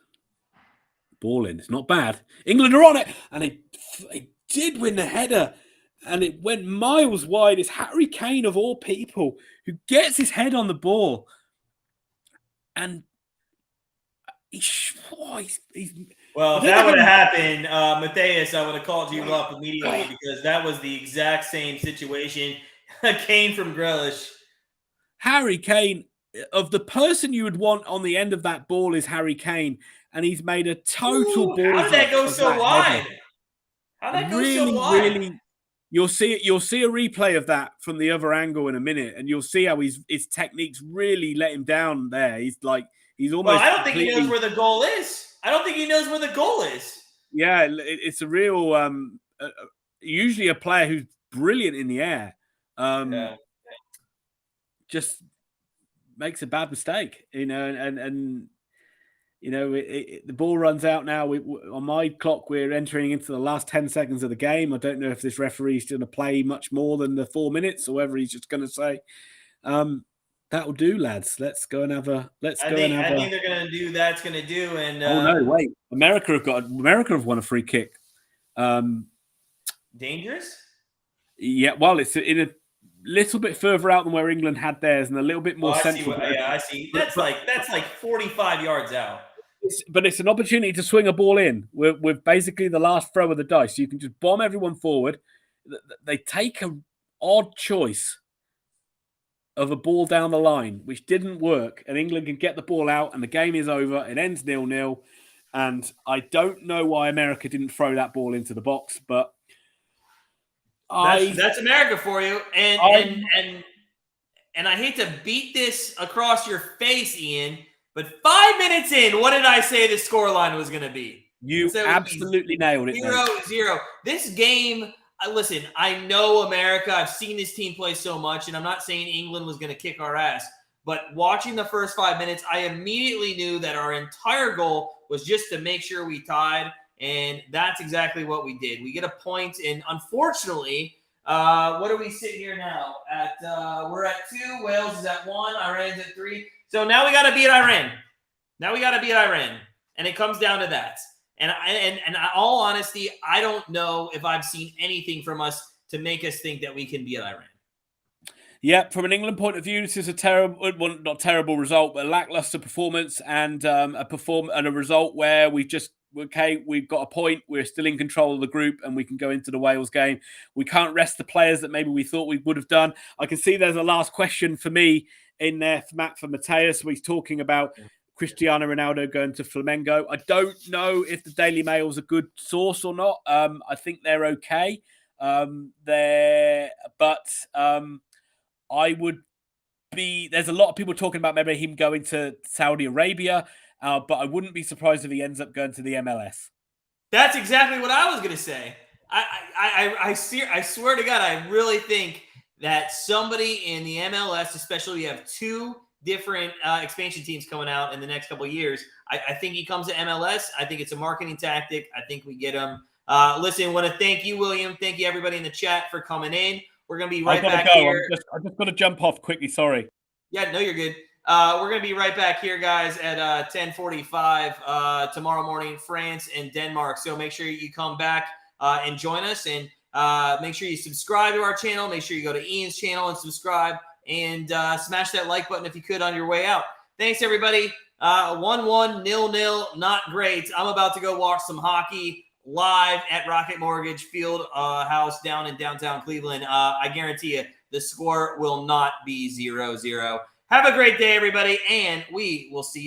Ball in. It's not bad. England are on it. And they did win the header. And it went miles wide. It's Harry Kane, of all people, who gets his head on the ball. And Well, if that would have happened, Matthias, I would have called you up immediately because that was the exact same situation. Kane from Grealish. Harry Kane, of the person you would want on the end of that ball is Harry Kane, and he's made a total ball. How did that go so wide? How did that go so wide? Really, you'll see a replay of that from the other angle in a minute, and you'll see how his techniques really let him down there. He's almost. Well, I don't think he knows where the goal is. I don't think he knows where the goal is. Yeah, it's a real. Usually a player who's brilliant in the air. Just makes a bad mistake, and the ball runs out now. On my clock, we're entering into the last 10 seconds of the game. I don't know if this referee is going to play much more than the 4 minutes, or whether he's just going to say, "That'll do, lads. Let's go and have a." I think they're going to do that's going to do. And oh no, wait! America have won a free kick. Dangerous. Yeah, well, it's in a little bit further out than where England had theirs, and a little bit more central. I see. That's like 45 yards out. But it's an opportunity to swing a ball in with basically the last throw of the dice. You can just bomb everyone forward. They take an odd choice of a ball down the line, which didn't work, and England can get the ball out, and the game is over. It ends 0-0, and I don't know why America didn't throw that ball into the box, but that's America for you. And I hate to beat this across your face, Ian, but 5 minutes in, what did I say the scoreline was going to be? You absolutely nailed it. 0-0. This game, listen, I know America. I've seen this team play so much, and I'm not saying England was going to kick our ass. But watching the first 5 minutes, I immediately knew that our entire goal was just to make sure we tied, and that's exactly what we did. We get a point, and unfortunately, what do we sit here now? We're at 2. Wales is at 1. Iran's at 3. So now we got to beat Iran. And it comes down to that. And in all honesty, I don't know if I've seen anything from us to make us think that we can beat Iran. Yeah, from an England point of view, this is a not terrible result, but a lackluster performance, and a result where we've got a point. We're still in control of the group, and we can go into the Wales game. We can't rest the players that maybe we thought we would have done. I can see there's a last question for me in there, for Matthias, where he's talking about Cristiano Ronaldo going to Flamengo. I don't know if the Daily Mail is a good source or not. I think they're okay. There's a lot of people talking about maybe him going to Saudi Arabia, but I wouldn't be surprised if he ends up going to the MLS. That's exactly what I was going to say. I swear to God, I really think that somebody in the MLS, especially we have 2 different expansion teams coming out in the next couple of years. I think he comes to MLS. I think it's a marketing tactic. I think we get him. Listen, I want to thank you, William. Thank you, everybody in the chat, for coming in. We're going to be right back here. I'm just going to jump off quickly. Sorry. Yeah, no, you're good. We're going to be right back here, guys, at 10:45 tomorrow morning, France and Denmark. So make sure you come back and join us, and make sure you subscribe to our channel. Make sure you go to Ian's channel and subscribe, and smash that like button if you could on your way out. Thanks, everybody. 1-1, 0-0, not great. I'm about to go watch some hockey live at Rocket Mortgage Field House down in downtown Cleveland. I guarantee you the score will not be 0-0. Have a great day, everybody, and we will see you.